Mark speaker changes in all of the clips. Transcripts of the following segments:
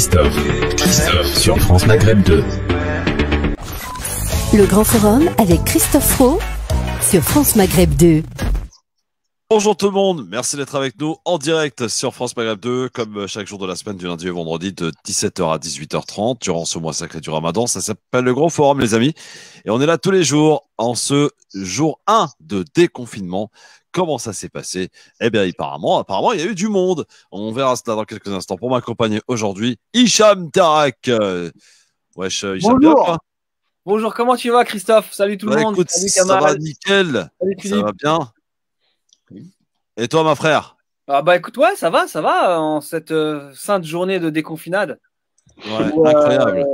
Speaker 1: Christophe sur France Maghreb 2.
Speaker 2: Le Grand Forum avec Christophe Fro sur France Maghreb 2.
Speaker 3: Bonjour tout le monde, merci d'être avec nous en direct sur France Maghreb 2, comme chaque jour de la semaine, du lundi au vendredi, de 17h à 18h30, durant ce mois sacré du Ramadan. Ça s'appelle le Grand Forum, les amis. Et on est là tous les jours, en ce jour 1 de déconfinement. Comment ça s'est passé? Eh bien, apparemment, il y a eu du monde. On verra cela dans quelques instants. Pour m'accompagner aujourd'hui, Hicham Tarak. Wesh, Hicham, bien, quoi.
Speaker 4: Bonjour, comment tu vas, Christophe? Salut tout le monde.
Speaker 3: Écoute,
Speaker 4: salut,
Speaker 3: ça
Speaker 4: Kamal.
Speaker 3: va nickel.
Speaker 4: Salut,
Speaker 3: Ça
Speaker 4: Philippe.
Speaker 3: va bien. Et toi, ma frère?
Speaker 4: Ah bah écoute, ouais, ça va, en cette sainte journée de déconfinade.
Speaker 3: Ouais,
Speaker 4: Où,
Speaker 3: incroyable.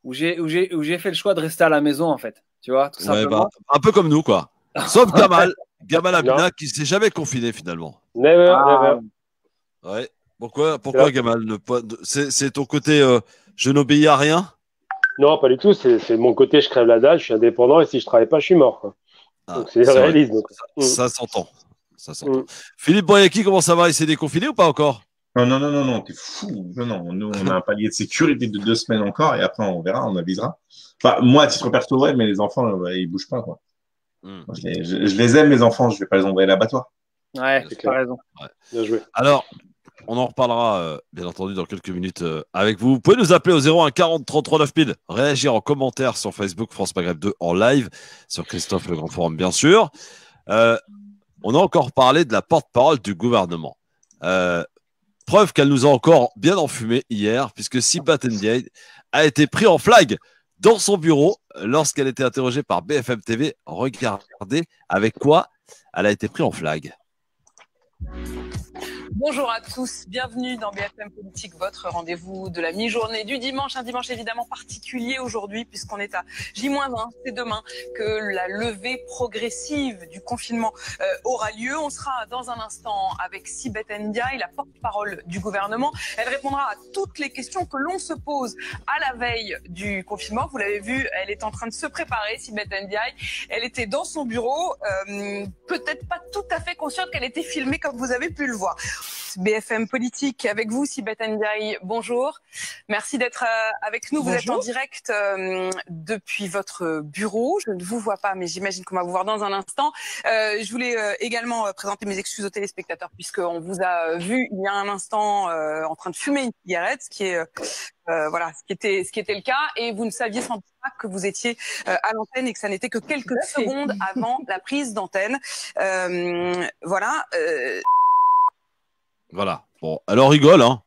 Speaker 4: Où j'ai fait le choix de rester à la maison, en fait. Tu vois, tout
Speaker 3: Ouais,
Speaker 4: simplement.
Speaker 3: un peu comme nous, quoi. Sauf Gamal Abina, qui s'est jamais confiné, finalement.
Speaker 5: Never.
Speaker 3: Ouais. Pourquoi
Speaker 5: Ouais.
Speaker 3: Gamal? C'est ton côté je n'obéis à rien?
Speaker 5: Non, pas du tout. C'est mon côté, je crève la dalle, je suis indépendant et si je travaille pas, je suis mort, quoi.
Speaker 3: Ah,
Speaker 5: Donc c'est le
Speaker 3: c'est vrai.
Speaker 5: réalisme.
Speaker 3: Ça s'entend. Ça s'entend.
Speaker 5: Mm.
Speaker 3: Philippe Boyaki, comment ça va? Il s'est déconfiné ou pas encore?
Speaker 6: Non, t'es fou. Non, nous, on a un palier de sécurité de 2 semaines encore et après, on verra, on avisera. Enfin, moi, à titre perso, ouais, mais les enfants, ils bougent pas, quoi. Je les aime, les enfants, je vais pas les envoyer à l'abattoir.
Speaker 4: Ouais,
Speaker 5: C'est
Speaker 4: tu
Speaker 5: clair.
Speaker 4: as raison.
Speaker 5: Bien joué.
Speaker 3: Alors, on en reparlera, bien entendu, dans quelques minutes avec vous. Vous pouvez nous appeler au 01 40 33 9000, réagir en commentaire sur Facebook France Maghreb 2 en live, sur Christophe Le Grand Forum, bien sûr. On a encore parlé de la porte-parole du gouvernement. Preuve qu'elle nous a encore bien enfumé hier, puisque Sibeth Ndiaye a été pris en flag dans son bureau lorsqu'elle était interrogée par BFM TV. Regardez avec quoi elle a été prise en flag.
Speaker 7: Bonjour à tous, bienvenue dans BFM Politique, votre rendez-vous de la mi-journée du dimanche. Un dimanche évidemment particulier aujourd'hui puisqu'on est à J-1, c'est demain que la levée progressive du confinement aura lieu. On sera dans un instant avec Sibeth Ndiaye, la porte-parole du gouvernement. Elle répondra à toutes les questions que l'on se pose à la veille du confinement. Vous l'avez vu, elle est en train de se préparer, Sibeth Ndiaye. Elle était dans son bureau, peut-être pas tout à fait consciente qu'elle était filmée comme vous avez pu le voir. BFM Politique avec vous, Sibeth Ndiaye, bonjour. Merci d'être avec nous. Vous êtes en direct depuis votre bureau. Je ne vous vois pas, mais j'imagine qu'on va vous voir dans un instant. Je voulais également présenter mes excuses aux téléspectateurs puisqu'on vous a vu il y a un instant en train de fumer une cigarette, ce qui est ce qui était le cas, et vous ne saviez sans doute pas que vous étiez à l'antenne et que ça n'était que quelques secondes avant la prise d'antenne.
Speaker 3: Voilà. Bon, elle en rigole, hein.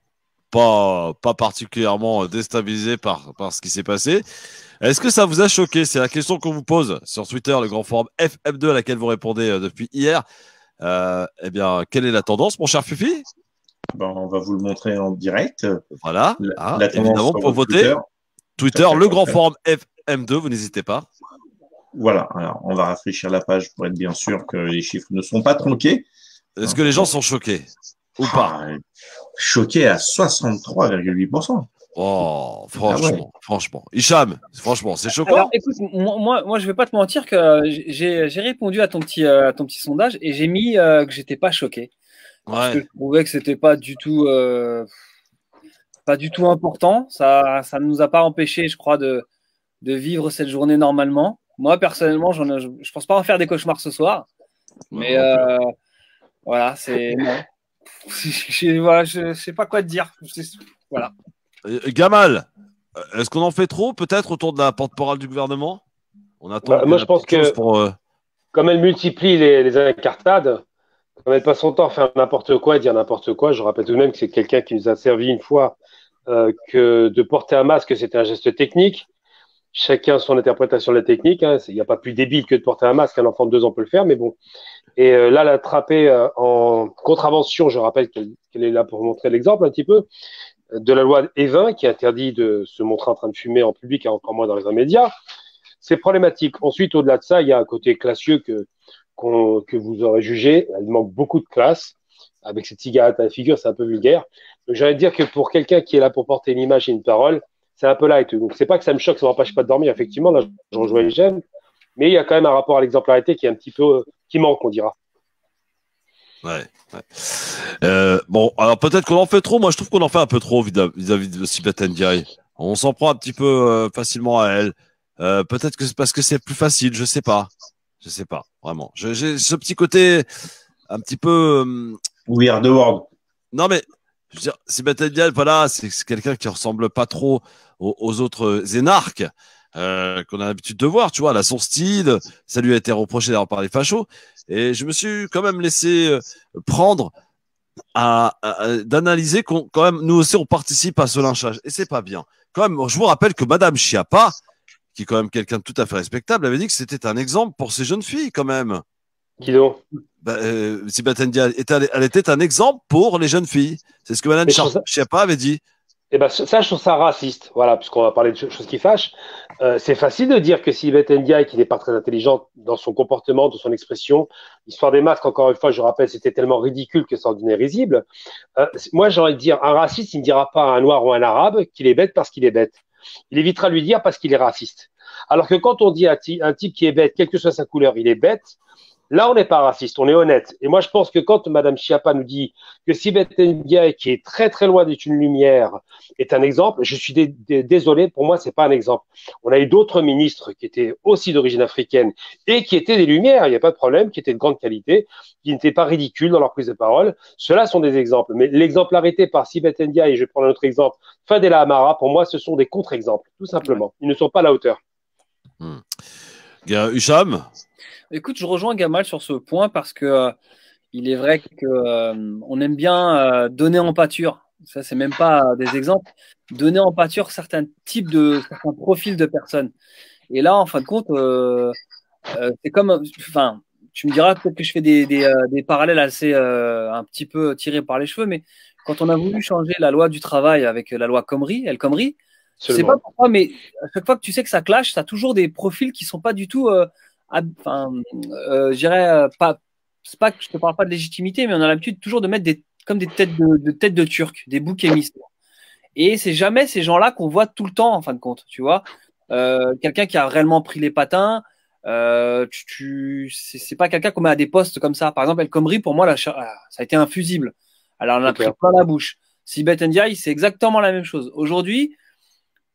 Speaker 3: Pas particulièrement déstabilisée par ce qui s'est passé. Est-ce que ça vous a choqué? C'est la question qu'on vous pose sur Twitter, le Grand Forum FM2, à laquelle vous répondez depuis hier. Eh bien, quelle est la tendance, mon cher Fufi?
Speaker 6: On va vous le montrer en direct.
Speaker 3: Voilà.
Speaker 6: La tendance
Speaker 3: Évidemment,
Speaker 6: sur
Speaker 3: pour voter. Twitter, le Grand Forum FM2, vous n'hésitez pas.
Speaker 6: Voilà. Alors, on va rafraîchir la page pour être bien sûr que les chiffres ne sont pas tronqués.
Speaker 3: Est-ce que les gens sont choqués ou pas?
Speaker 6: Choqués à 63,8%.
Speaker 3: Oh, franchement. Hicham, franchement, c'est choquant.
Speaker 4: Alors, écoute, moi, je vais pas te mentir que j'ai répondu à ton petit sondage et j'ai mis que j'étais pas choqué. Parce que je trouvais que c'était pas du tout important. Ça ne nous a pas empêché, je crois, de vivre cette journée normalement. Moi, personnellement, je pense pas en faire des cauchemars ce soir. Mais voilà, c'est non. Je sais pas quoi te dire. Voilà.
Speaker 3: Gamal, est-ce qu'on en fait trop, peut-être, autour de la porte-parole du gouvernement? On attend.
Speaker 5: Moi, je pense que comme elle multiplie les incartades, comme elle passe son temps à faire n'importe quoi et dire n'importe quoi, je rappelle tout de même que c'est quelqu'un qui nous a servi une fois que de porter un masque, c'était un geste technique. Chacun son interprétation de la technique. Hein. Il n'y a pas plus débile que de porter un masque. Un enfant de 2 ans peut le faire, mais bon. Et là, l'attraper en contravention, je rappelle qu'elle est là pour montrer l'exemple un petit peu, de la loi E20 qui interdit de se montrer en train de fumer en public et encore moins dans les médias. C'est problématique. Ensuite, au-delà de ça, il y a un côté classieux que vous aurez jugé. Elle manque beaucoup de classe. Avec cette cigarette à la figure, c'est un peu vulgaire. Donc, j'allais dire que pour quelqu'un qui est là pour porter une image et une parole, c'est un peu light. Donc, c'est pas que ça me choque, ça m'empêche pas de dormir. Effectivement, là, je rejoins les jeunes. Mais il y a quand même un rapport à l'exemplarité qui est un petit peu, qui manque, on dira.
Speaker 3: Ouais. Bon, alors peut-être qu'on en fait trop. Moi, je trouve qu'on en fait un peu trop vis-à-vis de Sibeth Ndiaye. On s'en prend un petit peu facilement à elle. Peut-être que c'est parce que c'est plus facile. Je sais pas. Vraiment. J'ai ce petit côté un petit peu.
Speaker 6: We are the world.
Speaker 3: Non, mais je veux dire, Sibeth Ndiaye, voilà, c'est quelqu'un qui ressemble pas trop aux autres énarques qu'on a l'habitude de voir. Tu vois, elle a son style. Ça lui a été reproché d'avoir parlé facho. Et je me suis quand même laissé prendre d'analyser quand même, nous aussi, on participe à ce lynchage. Et c'est pas bien. Quand même, je vous rappelle que Madame Schiappa, qui est quand même quelqu'un de tout à fait respectable, avait dit que c'était un exemple pour ces jeunes filles, quand même.
Speaker 5: Qui donc?
Speaker 3: Sibeth Ndiaye, elle était un exemple pour les jeunes filles. C'est ce que Madame Schiappa avait dit.
Speaker 5: Eh ben, ça, je trouve ça raciste. Voilà, puisqu'on va parler de choses qui fâchent. C'est facile de dire que Sibeth Ndiaye, qui n'est pas très intelligente dans son comportement, dans son expression, l'histoire des masques, encore une fois, je rappelle, c'était tellement ridicule que ça en devenait risible. Moi, j'ai envie de dire, un raciste, il ne dira pas à un noir ou à un arabe qu'il est bête parce qu'il est bête. Il évitera de lui dire parce qu'il est raciste. Alors que quand on dit à un type qui est bête, quelle que soit sa couleur, il est bête, là, on n'est pas raciste, on est honnête. Et moi, je pense que quand Mme Schiappa nous dit que Sibeth Ndiaye, qui est très très loin d'être une lumière, est un exemple, je suis désolé, pour moi, c'est pas un exemple. On a eu d'autres ministres qui étaient aussi d'origine africaine et qui étaient des lumières, il n'y a pas de problème, qui étaient de grande qualité, qui n'étaient pas ridicules dans leur prise de parole. Ceux-là sont des exemples. Mais l'exemplarité par Sibeth Ndiaye, et je vais prendre un autre exemple, Fadela Amara, pour moi, ce sont des contre-exemples, tout simplement. Ils ne sont pas à la hauteur.
Speaker 3: Hicham?
Speaker 4: Écoute, je rejoins Gamal sur ce point parce que il est vrai que on aime bien donner en pâture. Ça, c'est même pas des exemples. Donner en pâture certains profils de personnes. Et là, en fin de compte, c'est comme, enfin, tu me diras peut-être que je fais des parallèles assez un petit peu tirés par les cheveux, mais quand on a voulu changer la loi du travail avec la loi El Khomri, je sais pas pourquoi, mais à chaque fois que tu sais que ça clash, tu as toujours des profils qui sont pas du tout, je dirais pas, c'est pas que je te parle pas de légitimité, mais on a l'habitude toujours de mettre comme des têtes de Turcs, des boucs émissaires. Et c'est jamais ces gens-là qu'on voit tout le temps en fin de compte, tu vois. Quelqu'un qui a réellement pris les patins, c'est pas quelqu'un qu'on met à des postes comme ça. Par exemple, El Khomri, pour moi, ça a été un fusible. Alors, on a pris plein la bouche. Sibeth Ndiaye, c'est exactement la même chose. Aujourd'hui,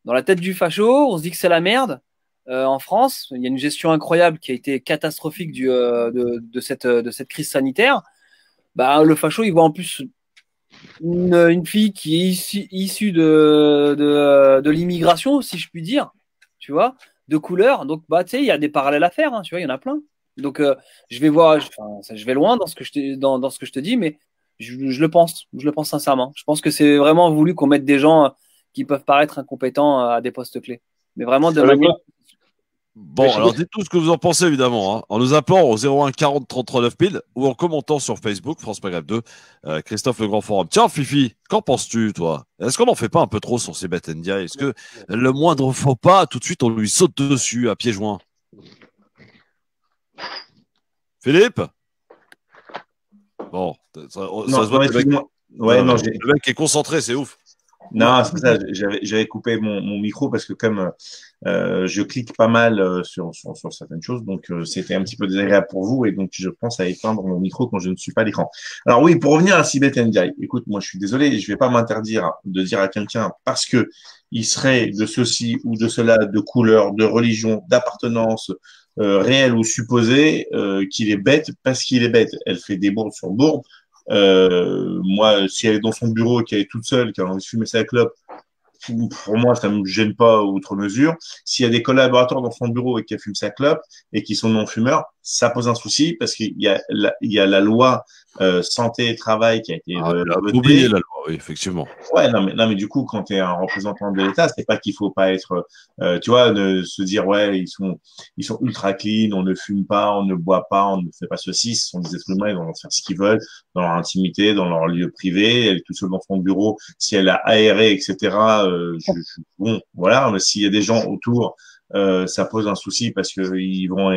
Speaker 4: dans la tête du facho, on se dit que c'est la merde. En France, il y a une gestion incroyable qui a été catastrophique de cette crise sanitaire. Bah, le facho, il voit en plus une fille qui est issue de l'immigration, si je puis dire, tu vois, de couleur. Donc, bah, tu sais, il y a des parallèles à faire, hein, tu vois, il y en a plein. Donc, je vais loin dans ce que je te dis, mais je le pense sincèrement. Je pense que c'est vraiment voulu qu'on mette des gens qui peuvent paraître incompétents à des postes clés. Mais vraiment de manière.
Speaker 3: Bon, alors dites-nous ce que vous en pensez, évidemment, hein, en nous appelant au 01 40 33 9000 ou en commentant sur Facebook, France Maghreb 2, Christophe Le Grand Forum. Tiens, Fifi, qu'en penses-tu, toi? Est-ce qu'on n'en fait pas un peu trop sur Sibeth Ndiaye? Est-ce que le moindre faux pas, tout de suite, on lui saute dessus à pieds joints? Philippe? Bon, ça se voit que le mec est concentré, c'est ouf.
Speaker 6: Non, c'est ça. J'avais coupé mon micro parce que comme je clique pas mal sur certaines choses, donc c'était un petit peu désagréable pour vous et donc je pense à éteindre mon micro quand je ne suis pas à l'écran. Alors oui, pour revenir à Sibeth Ndiaye, écoute, moi je suis désolé, je vais pas m'interdire de dire à quelqu'un parce que il serait de ceci ou de cela, de couleur, de religion, d'appartenance réelle ou supposée, qu'il est bête parce qu'il est bête. Elle fait des bourdes sur bourdes. Moi, si elle est dans son bureau et qu'elle est toute seule, qu'elle a envie de fumer sa clope, pour moi, ça me gêne pas outre mesure. S'il y a des collaborateurs dans son bureau et qu'elle fume sa clope et qui sont non-fumeurs, ça pose un souci parce qu'il y a la loi santé et travail qui a été
Speaker 3: oublié la loi, oui, effectivement.
Speaker 6: Ouais, non mais du coup, quand tu es un représentant de l'État, c'est pas qu'il faut pas être, tu vois, de se dire ouais, ils sont ultra clean, on ne fume pas, on ne boit pas, on ne fait pas ceci, ce sont des êtres humains, ils vont faire ce qu'ils veulent dans leur intimité, dans leur lieu privé, elle est toute seule dans son bureau, si elle a aéré, etc. Bon, voilà, mais s'il y a des gens autour, ça pose un souci parce que ils vont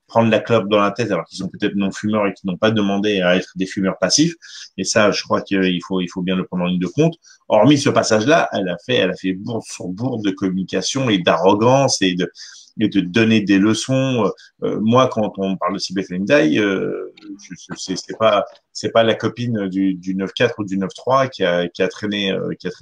Speaker 6: prendre la clope dans la tête alors qu'ils sont peut-être non fumeurs et qu'ils n'ont pas demandé à être des fumeurs passifs. Et ça, je crois qu'il faut bien le prendre en ligne de compte. Hormis ce passage-là, elle a fait bourde sur bourde de communication et d'arrogance et et de donner des leçons. Moi, quand on parle de Sibeth Ndiaye, c'est pas la copine du 9-4 ou du 9-3 qui a traîné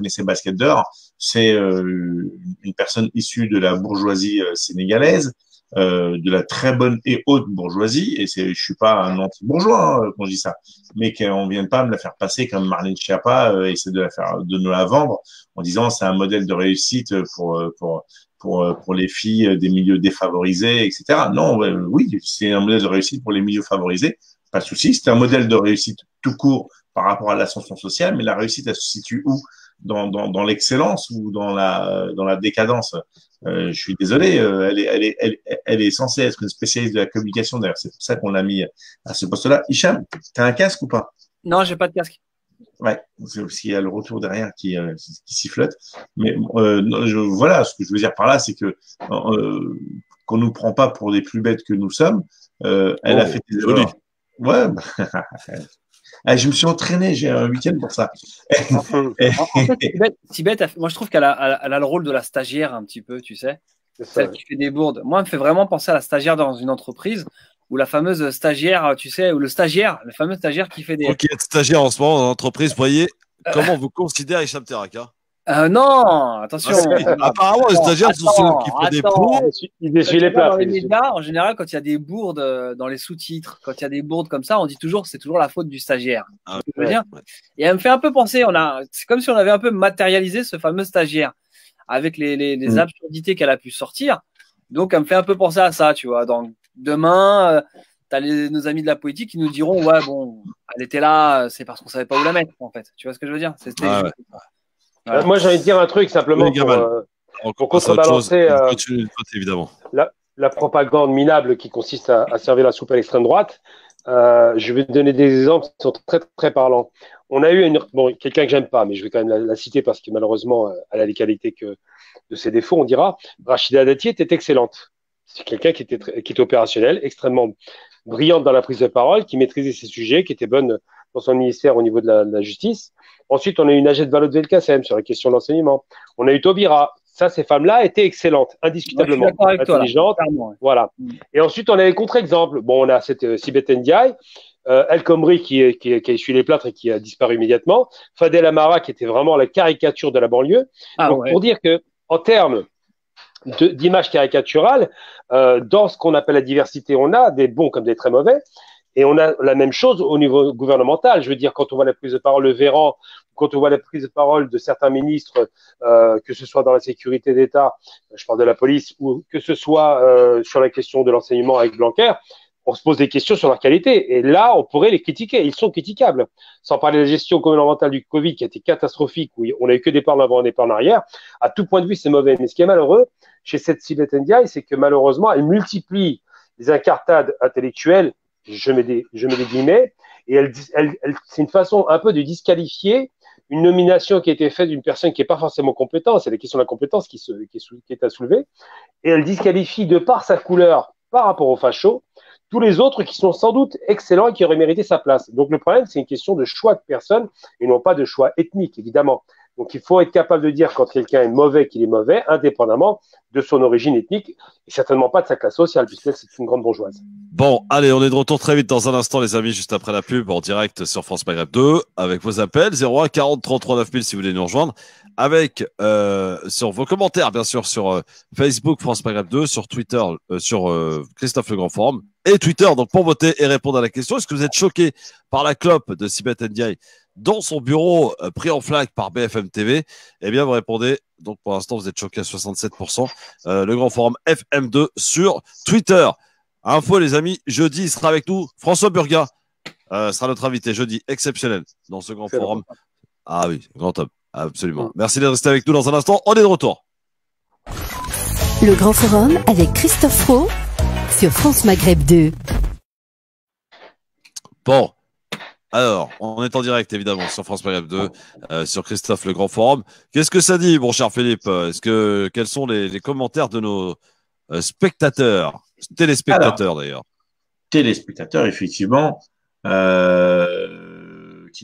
Speaker 6: ses baskets d'or. C'est une personne issue de la bourgeoisie sénégalaise, de la très bonne et haute bourgeoisie. Et je suis pas un anti-bourgeois quand je dis ça, mais qu'on vienne pas me la faire passer comme Marlène Schiappa, essayer de nous la vendre en disant c'est un modèle de réussite pour les filles des milieux défavorisés, etc. Non, oui, c'est un modèle de réussite pour les milieux favorisés, pas de souci. C'est un modèle de réussite tout court par rapport à l'ascension sociale, mais la réussite, elle se situe où? Dans l'excellence ou dans la décadence? Je suis désolé, elle est censée être une spécialiste de la communication. D'ailleurs, c'est pour ça qu'on l'a mis à ce poste-là. Hicham, t'as un casque ou pas?
Speaker 4: Non, j'ai pas de casque.
Speaker 6: Ouais, c'est aussi le retour derrière qui sifflote. Mais voilà, ce que je veux dire par là, c'est que qu'on nous prend pas pour des plus bêtes que nous sommes. Elle a fait des erreurs. Ouais. Je me suis entraîné, j'ai un week-end pour ça.
Speaker 4: En fait, Sibeth, moi je trouve qu'elle a le rôle de la stagiaire un petit peu, tu sais, celle qui fait des bourdes. Moi, elle me fait vraiment penser à la stagiaire dans une entreprise, ou la fameuse stagiaire, tu sais, ou le fameux stagiaire qui fait des.
Speaker 3: Qui est stagiaire en ce moment dans l'entreprise, voyez comment vous considérez Hicham Terraka?
Speaker 4: Non, attention.
Speaker 3: Apparemment, les stagiaires sont ceux qui font des bourdes.
Speaker 5: Ils essuient les plats.
Speaker 4: Dans les médias, en général, quand il y a des bourdes dans les sous-titres, quand il y a des bourdes comme ça, on dit toujours c'est toujours la faute du stagiaire. Je veux dire. Et elle me fait un peu penser, c'est comme si on avait un peu matérialisé ce fameux stagiaire avec les absurdités qu'elle a pu sortir. Donc, elle me fait un peu penser à ça, tu vois. Donc, demain, t'as nos amis de la politique qui nous diront, ouais, bon, elle était là, c'est parce qu'on savait pas où la mettre, en fait. Tu vois ce que je veux dire?
Speaker 5: Voilà. Moi, j'ai envie de dire un truc simplement pour contrebalancer
Speaker 3: évidemment.
Speaker 5: La propagande minable qui consiste à servir la soupe à l'extrême droite. Je vais te donner des exemples qui sont très, très parlants. On a eu quelqu'un que j'aime pas, mais je vais quand même la citer parce que malheureusement, elle a les qualités que de ses défauts, on dira. Rachida Dati était excellente. C'est quelqu'un qui était opérationnel, extrêmement brillante dans la prise de parole, qui maîtrisait ses sujets, qui était bonne dans son ministère au niveau de la justice. Ensuite, on a eu Najat Vallaud-Belkacem sur la question de l'enseignement. On a eu Taubira. Ça, ces femmes-là étaient excellentes, indiscutablement, intelligentes. Voilà. Et ensuite, on a les contre-exemples. Bon, on a cette Sibeth Ndiaye, El Khomri qui a essuyé les plâtres et qui a disparu immédiatement. Fadel Amara qui était vraiment la caricature de la banlieue. Pour dire que, en termes d'image caricaturale, dans ce qu'on appelle la diversité, on a des bons comme des très mauvais. Et on a la même chose au niveau gouvernemental. Je veux dire, quand on voit la prise de parole de Véran, quand on voit la prise de parole de certains ministres, que ce soit dans la sécurité d'État, je parle de la police, ou que ce soit sur la question de l'enseignement avec Blanquer, on se pose des questions sur leur qualité. Et là, on pourrait les critiquer. Ils sont critiquables. Sans parler de la gestion gouvernementale du Covid qui a été catastrophique, où on n'a eu que des pas en avant et des pas en arrière. À tout point de vue, c'est mauvais. Mais ce qui est malheureux chez cette Sibeth Ndiaye, c'est que malheureusement, elle multiplie les incartades intellectuelles, je mets des guillemets, et c'est une façon un peu de disqualifier une nomination qui a été faite d'une personne qui n'est pas forcément compétente. C'est la question de la compétence qui est à soulever. Et elle disqualifie de par sa couleur par rapport aux fachos tous les autres qui sont sans doute excellents et qui auraient mérité sa place. Donc le problème, c'est une question de choix de personne et non pas de choix ethnique, évidemment. Donc il faut être capable de dire quand quelqu'un est mauvais qu'il est mauvais, indépendamment de son origine ethnique et certainement pas de sa classe sociale, puisque c'est une grande bourgeoise.
Speaker 3: Bon, allez, on est de retour très vite dans un instant, les amis, juste après la pub, en direct sur France Maghreb 2, avec vos appels, 01 40 33 9000 si vous voulez nous rejoindre, avec sur vos commentaires, bien sûr, sur Facebook France Maghreb 2, sur Twitter, sur Christophe Le Grand Forum, et Twitter, donc pour voter et répondre à la question. Est-ce que vous êtes choqué par la clope de Sibeth Ndiaye dans son bureau pris en flag par BFM TV? Eh bien, vous répondez. Donc, pour l'instant, vous êtes choqué à 67%. Le Grand Forum FM2 sur Twitter. Info, les amis, jeudi, il sera avec nous. François Burga sera notre invité jeudi, exceptionnel, dans ce Grand Forum. Ah oui, grand homme, absolument. Merci d'être resté avec nous dans un instant. On est de retour.
Speaker 2: Le Grand Forum avec Christophe Roux sur France Maghreb 2.
Speaker 3: Bon. Alors, on est en direct évidemment sur France Maghreb 2, sur Christophe Le Grand Forum. Qu'est-ce que ça dit, mon cher Philippe? Quels sont les commentaires de nos spectateurs, téléspectateurs d'ailleurs?
Speaker 6: Téléspectateurs, effectivement, qui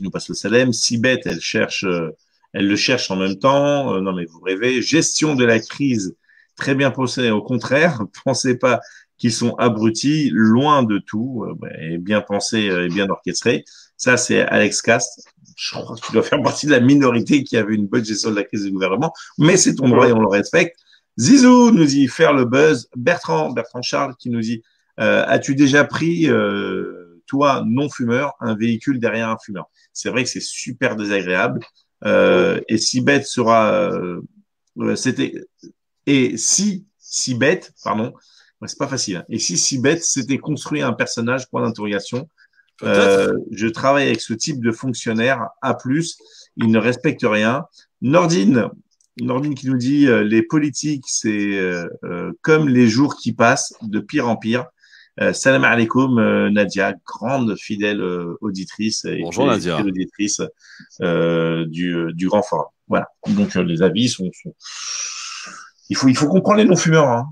Speaker 6: nous passent le Salem. Sibeth, elle le cherche en même temps. Non mais vous rêvez. Gestion de la crise très bien pensés. Au contraire, pensez pas qu'ils sont abrutis, loin de tout, et bien pensés et bien orchestrés. Ça, c'est Alex Cast. Je crois que tu dois faire partie de la minorité qui avait une bonne gestion de la crise du gouvernement, mais c'est ton droit et on le respecte. Zizou nous dit faire le buzz. Bertrand Charles qui nous dit as-tu déjà pris, toi, non-fumeur, un véhicule derrière un fumeur? C'est vrai que c'est super désagréable. Et si bête sera, si bête, pardon, c'est pas facile. Hein. Et si bête s'était construit un personnage, point d'interrogation. Je travaille avec ce type de fonctionnaire A+, il ne respecte rien. Nordine qui nous dit les politiques, c'est comme les jours qui passent, de pire en pire. Salam alaikum, Nadia, grande fidèle auditrice et
Speaker 3: bonjour, Nadia.
Speaker 6: Auditrice du Grand Forum. Voilà. Donc les avis sont... Il faut comprendre les non-fumeurs. Hein.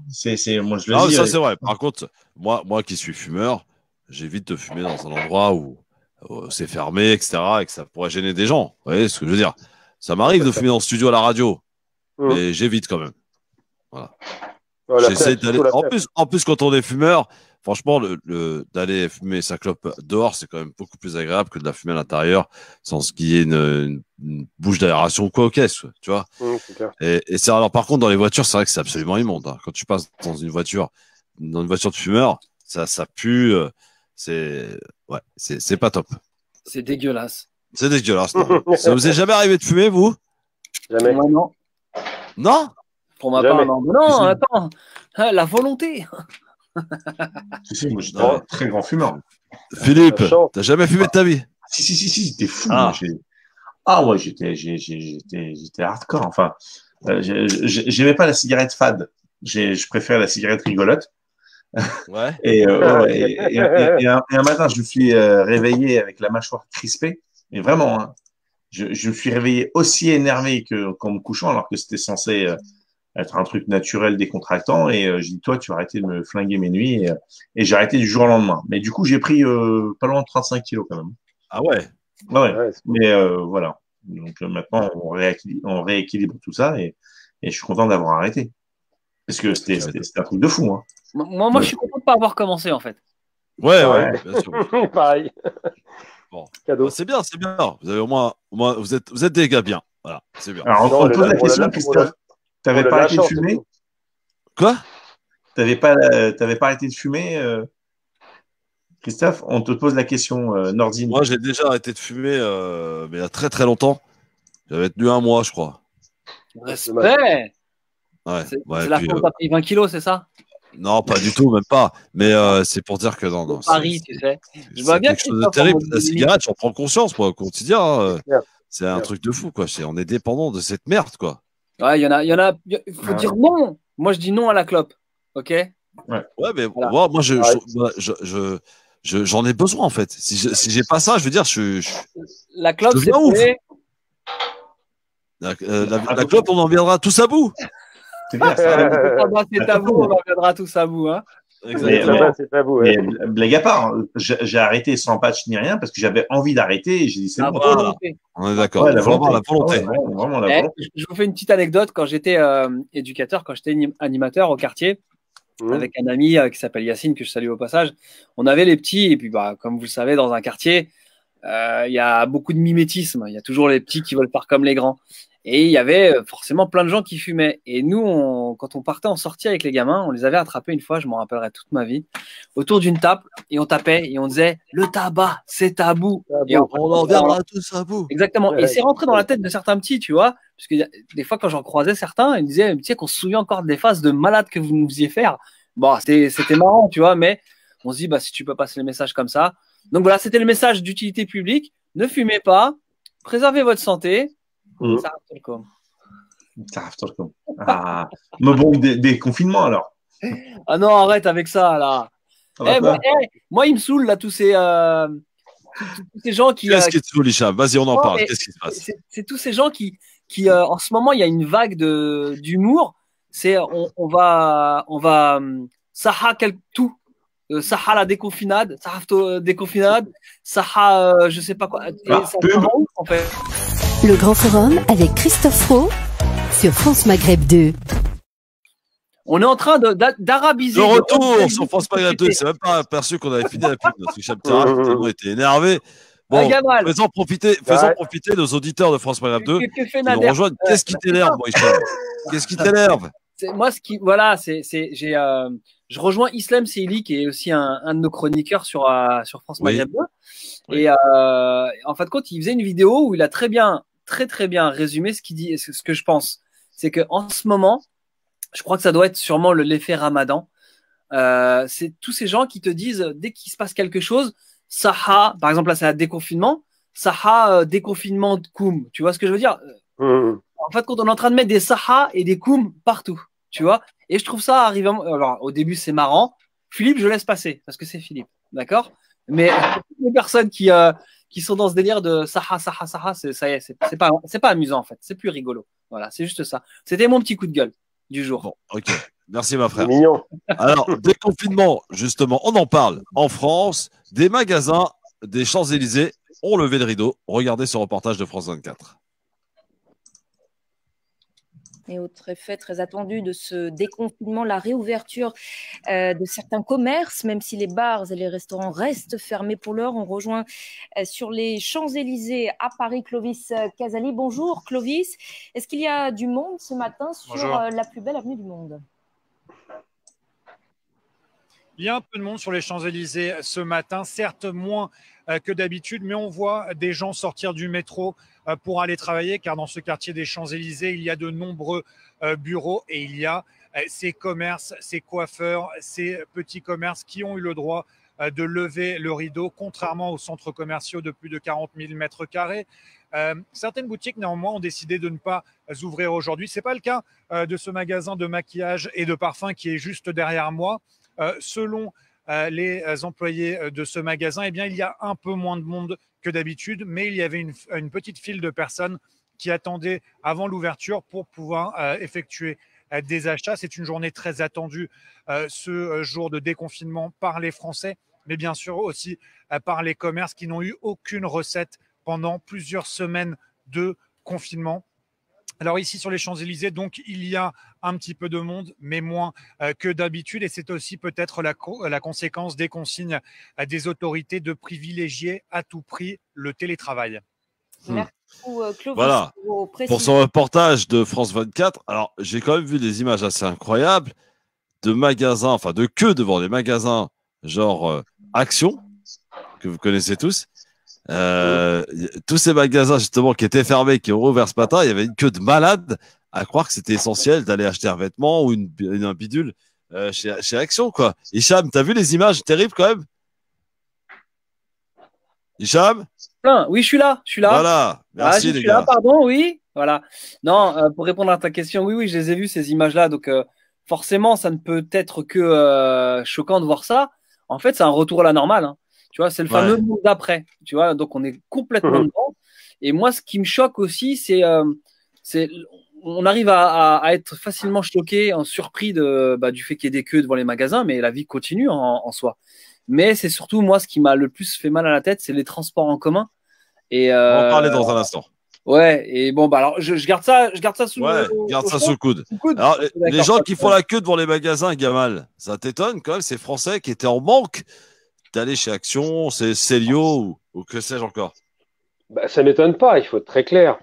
Speaker 6: Moi je le dis.
Speaker 3: Ça c'est vrai. Par contre, moi qui suis fumeur, j'évite de fumer dans un endroit où c'est fermé, etc., et que ça pourrait gêner des gens. Vous voyez ce que je veux dire? Ça m'arrive de fumer dans le studio à la radio, mais j'évite quand même. Voilà. J'essaie d'aller. En plus, quand on est fumeur, franchement, d'aller fumer sa clope dehors, c'est quand même beaucoup plus agréable que de la fumer à l'intérieur, sans qu'il y ait une bouche d'aération ou quoi aux caisses, tu vois. Et c'est alors par contre dans les voitures, c'est vrai que c'est absolument immonde. Hein. Quand tu passes dans une voiture de fumeur, ça pue. C'est pas top.
Speaker 4: C'est dégueulasse.
Speaker 3: C'est dégueulasse. Ça vous est jamais arrivé de fumer, vous?
Speaker 5: Jamais.
Speaker 4: Moi, non.
Speaker 3: Non?
Speaker 4: Pour ma part, non. Non, attends. La volonté.
Speaker 6: Si, moi j'étais un très grand fumeur.
Speaker 3: Philippe, t'as jamais fumé de ta vie?
Speaker 6: Si, t'es fou. Ouais, j'étais hardcore. Enfin, j'aimais pas la cigarette fade. Je préfère la cigarette rigolote.
Speaker 3: Ouais.
Speaker 6: Et un matin, je me suis réveillé avec la mâchoire crispée. Et vraiment, hein, je me suis réveillé aussi énervé qu'en me couchant, alors que c'était censé être un truc naturel, décontractant. Et j'ai dit, toi, tu vas arrêter de me flinguer mes nuits. Et j'ai arrêté du jour au lendemain. Mais du coup, j'ai pris pas loin de 35 kilos quand même.
Speaker 3: Ah ouais?
Speaker 6: Ouais. Mais voilà. Donc maintenant, on rééquilibre tout ça. Et je suis content d'avoir arrêté. Parce que c'était un truc de fou. Hein.
Speaker 4: Moi, je suis content de ne pas avoir commencé, en fait.
Speaker 3: Ouais, bien sûr.
Speaker 5: Pareil.
Speaker 3: Bon.
Speaker 5: Cadeau.
Speaker 3: C'est bien. Vous avez au moins vous êtes des gars bien. Voilà, c'est bien.
Speaker 6: Alors, on pose la question, Christophe. T'avais pas arrêté de fumer?
Speaker 3: Quoi?
Speaker 6: T'avais pas arrêté de fumer, Christophe? On te pose la question, Nordine.
Speaker 3: Moi, j'ai déjà arrêté de fumer, mais il y a très très longtemps. J'avais tenu 1 mois, je crois.
Speaker 4: Respect.
Speaker 3: Ouais.
Speaker 4: C'est la fois où t'as pris 20 kilos, c'est ça?
Speaker 3: Non, pas du tout, même pas. Mais c'est pour dire que non.
Speaker 4: Paris, tu sais.
Speaker 3: Je vois bien quelque chose de terrible. La cigarette, j'en prends conscience, moi, au quotidien. C'est un truc de fou, quoi. On est dépendant de cette merde, quoi.
Speaker 4: Ouais, il y en a. Il faut dire non. Moi, je dis non à la clope. Ok.
Speaker 3: Ouais, mais voilà. moi, j'en ai besoin, en fait. Si j'ai pas ça, je veux dire,
Speaker 4: la clope,
Speaker 3: c'est ouf. La clope, on en viendra tous à bout.
Speaker 6: C'est bien ça.
Speaker 4: C'est tabou, on en viendra tous à bout. Hein.
Speaker 3: Exactement.
Speaker 5: C'est tabou.
Speaker 6: Mais blague à part, j'ai arrêté sans patch ni rien parce que j'avais envie d'arrêter et j'ai dit c'est bon.
Speaker 3: Voilà. On est d'accord.
Speaker 6: Ouais,
Speaker 3: il faut avoir la volonté.
Speaker 6: Vraiment la volonté.
Speaker 4: Je vous fais une petite anecdote. Quand j'étais éducateur, quand j'étais animateur au quartier, avec un ami qui s'appelle Yacine, que je salue au passage, on avait les petits. Et puis, comme vous le savez, dans un quartier, il y a beaucoup de mimétisme. Il y a toujours les petits qui veulent faire comme les grands. Et il y avait forcément plein de gens qui fumaient. Et nous, quand on partait en sortie avec les gamins, on les avait attrapés une fois, je m'en rappellerai toute ma vie, autour d'une table, et on tapait et on disait « Le tabac, c'est tabou ». Et
Speaker 3: on en viendra tous à bout.
Speaker 4: Exactement. Et c'est rentré dans la tête de certains petits, tu vois, parce que des fois, quand j'en croisais certains, ils me disaient « Tu sais qu'on se souvient encore des phases de malades que vous nous faisiez faire ». Bon, c'était marrant, tu vois, mais on se dit « Si tu peux passer le message comme ça ». Donc voilà, c'était le message d'utilité publique. Ne fumez pas, préservez votre santé. Ça
Speaker 6: arrive tout me bon des confinements alors.
Speaker 4: Ah non, arrête avec ça là. Moi, il me saoule là tous ces gens qui.
Speaker 3: Qu'est-ce qui te saoule, Hicham? Vas-y, on en parle. Qu'est-ce qui se passe?
Speaker 4: C'est tous ces gens qui en ce moment, il y a une vague d'humour. C'est on va Saha tout. Saha la déconfinade, Saha je sais pas quoi. Ça ouf, en fait.
Speaker 2: Le Grand Forum avec Christophe Roux sur France Maghreb 2.
Speaker 4: On est en train d'arabiser.
Speaker 3: De retour sur France Maghreb 2, c'est même pas aperçu qu'on avait fini la pub. Notre Hicham Terra, tellement était énervé. Bon, faisons profiter nos auditeurs de France Maghreb 2 qui nous rejoignent. Qu'est-ce qui t'énerve, moi, Hicham? Qu'est-ce qui t'énerve?
Speaker 4: Moi, je rejoins Islam Seili, qui est aussi un de nos chroniqueurs sur France Maghreb 2. Oui. Et en fin de compte, il faisait une vidéo où il a très bien résumé ce qu'il dit, ce que je pense. C'est que en ce moment, je crois que ça doit être sûrement l'effet Ramadan. C'est tous ces gens qui te disent, dès qu'il se passe quelque chose, Saha, par exemple là c'est un déconfinement, Saha déconfinement de Koum, tu vois ce que je veux dire? En fait, quand on est en train de mettre des Saha et des Koum partout, tu vois, et je trouve ça arrivant. Alors au début c'est marrant, Philippe je laisse passer parce que c'est Philippe, d'accord? Mais les personnes qui sont dans ce délire de Saha, ça y est, c'est pas amusant en fait, c'est plus rigolo. Voilà, c'est juste ça. C'était mon petit coup de gueule du jour.
Speaker 3: Bon, ok. Merci, ma frère. Mignon. Alors, déconfinement, justement, on en parle. En France, des magasins des Champs-Élysées ont levé le rideau. Regardez ce reportage de France 24.
Speaker 1: Et autre effet très attendu de ce déconfinement, la réouverture de certains commerces, même si les bars et les restaurants restent fermés pour l'heure. On rejoint sur les Champs-Élysées à Paris Clovis Casali. Bonjour Clovis, est-ce qu'il y a du monde ce matin sur la plus belle avenue du monde?
Speaker 8: Il y a un peu de monde sur les Champs-Élysées ce matin, certes moins que d'habitude, mais on voit des gens sortir du métro pour aller travailler, car dans ce quartier des Champs-Élysées, il y a de nombreux bureaux et il y a ces commerces, ces coiffeurs, ces petits commerces qui ont eu le droit de lever le rideau, contrairement aux centres commerciaux de plus de 40 000 mètres carrés. Certaines boutiques, néanmoins, ont décidé de ne pas ouvrir aujourd'hui. Ce n'est pas le cas de ce magasin de maquillage et de parfum qui est juste derrière moi. Selon les employés de ce magasin, eh bien, il y a un peu moins de monde que d'habitude, mais il y avait une petite file de personnes qui attendaient avant l'ouverture pour pouvoir effectuer des achats. C'est une journée très attendue, ce jour de déconfinement par les Français, mais bien sûr aussi par les commerces qui n'ont eu aucune recette pendant plusieurs semaines de confinement. Alors ici sur les Champs-Élysées, donc il y a un petit peu de monde, mais moins que d'habitude. Et c'est aussi peut-être la conséquence des consignes des autorités de privilégier à tout prix le télétravail.
Speaker 1: Merci beaucoup, Clovis,
Speaker 3: voilà, pour son reportage de France 24. Alors j'ai quand même vu des images assez incroyables de magasins, enfin de queues devant des magasins genre Action, que vous connaissez tous. Tous ces magasins justement qui étaient fermés, qui ont rouvert ce matin, il y avait une queue de malade à croire que c'était essentiel d'aller acheter un vêtement ou un bidule chez Action, quoi. Hicham, t'as vu les images terribles quand même? Hicham?
Speaker 4: Oui, je suis là.
Speaker 3: Voilà, merci les gars.
Speaker 4: Je suis là, pardon, oui. Voilà. Non, pour répondre à ta question, oui, je les ai vues ces images-là, donc forcément, ça ne peut être que choquant de voir ça. En fait, c'est un retour à la normale, hein. Tu vois, c'est le fameux monde d'après. Tu vois, donc on est complètement dedans. Et moi, ce qui me choque aussi, c'est on arrive à être facilement choqué, surpris du fait qu'il y ait des queues devant les magasins, mais la vie continue en soi. Mais c'est surtout moi ce qui m'a le plus fait mal à la tête, c'est les transports en commun. Et
Speaker 3: on va en parler dans un instant.
Speaker 4: Ouais. Et bon, alors je garde ça sous
Speaker 3: le coude. Alors les gens qui font la queue devant les magasins, Gamal, ça t'étonne quand même, ces Français qui étaient en manque d'aller chez Action, c'est Célio ou que sais-je encore?
Speaker 5: Ça ne m'étonne pas, il faut être très clair.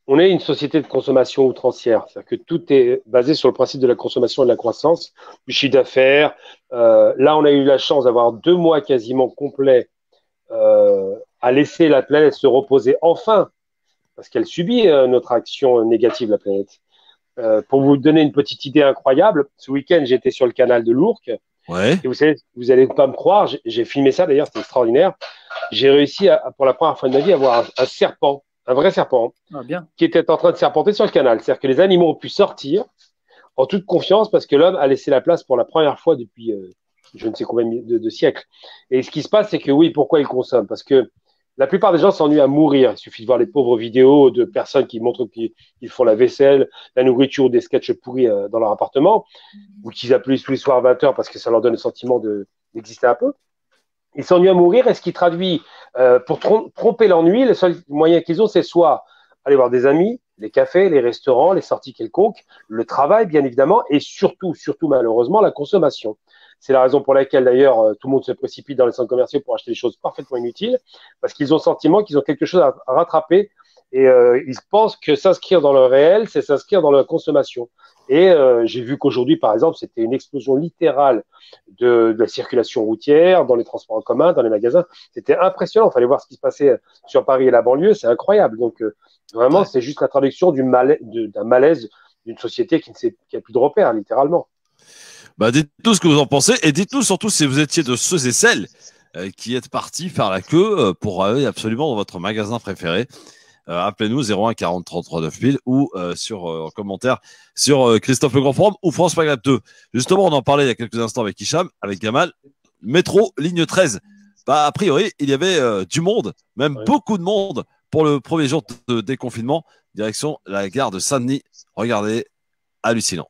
Speaker 5: On est une société de consommation outrancière, c'est-à-dire que tout est basé sur le principe de la consommation et de la croissance, du chiffre d'affaires. Là, on a eu la chance d'avoir 2 mois quasiment complets à laisser la planète se reposer enfin, parce qu'elle subit notre action négative, la planète. Pour vous donner une petite idée incroyable, ce week-end, j'étais sur le canal de l'Ourcq.
Speaker 3: Ouais.
Speaker 5: Et vous savez, vous n'allez pas me croire, j'ai filmé ça d'ailleurs, c'est extraordinaire. J'ai réussi pour la première fois de ma vie à voir un serpent, un vrai serpent, qui était en train de serpenter sur le canal. C'est-à-dire que les animaux ont pu sortir en toute confiance parce que l'homme a laissé la place pour la première fois depuis je ne sais combien de siècles. Et ce qui se passe, c'est que oui, pourquoi ils consomment? Parce que la plupart des gens s'ennuient à mourir. Il suffit de voir les pauvres vidéos de personnes qui montrent qu'ils font la vaisselle, la nourriture ou des sketchs pourris dans leur appartement, ou qu'ils applaudissent tous les soirs à 20h parce que ça leur donne le sentiment d'exister un peu. Ils s'ennuient à mourir et ce qui traduit, pour tromper l'ennui, le seul moyen qu'ils ont, c'est soit aller voir des amis, les cafés, les restaurants, les sorties quelconques, le travail, bien évidemment, et surtout, malheureusement, la consommation. C'est la raison pour laquelle, d'ailleurs, tout le monde se précipite dans les centres commerciaux pour acheter des choses parfaitement inutiles, parce qu'ils ont le sentiment qu'ils ont quelque chose à rattraper, et ils pensent que s'inscrire dans le réel, c'est s'inscrire dans la consommation. Et j'ai vu qu'aujourd'hui, par exemple, c'était une explosion littérale de la circulation routière, dans les transports en commun, dans les magasins. C'était impressionnant. Il fallait voir ce qui se passait sur Paris et la banlieue. C'est incroyable. Donc, vraiment, c'est juste la traduction d'un malaise d'une société qui a plus de repères, littéralement.
Speaker 3: Bah, dites-nous ce que vous en pensez et dites-nous surtout si vous étiez de ceux et celles qui êtes partis faire la queue pour aller absolument dans votre magasin préféré. Appelez-nous 01 40 33 9000 ou en commentaire sur Christophe Le Grand Forum ou France Maghreb 2. Justement, on en parlait il y a quelques instants avec Hicham, avec Gamal. Métro, ligne 13. Bah, a priori, il y avait du monde, même beaucoup de monde pour le premier jour de déconfinement. Direction la gare de Saint-Denis. Regardez, hallucinant.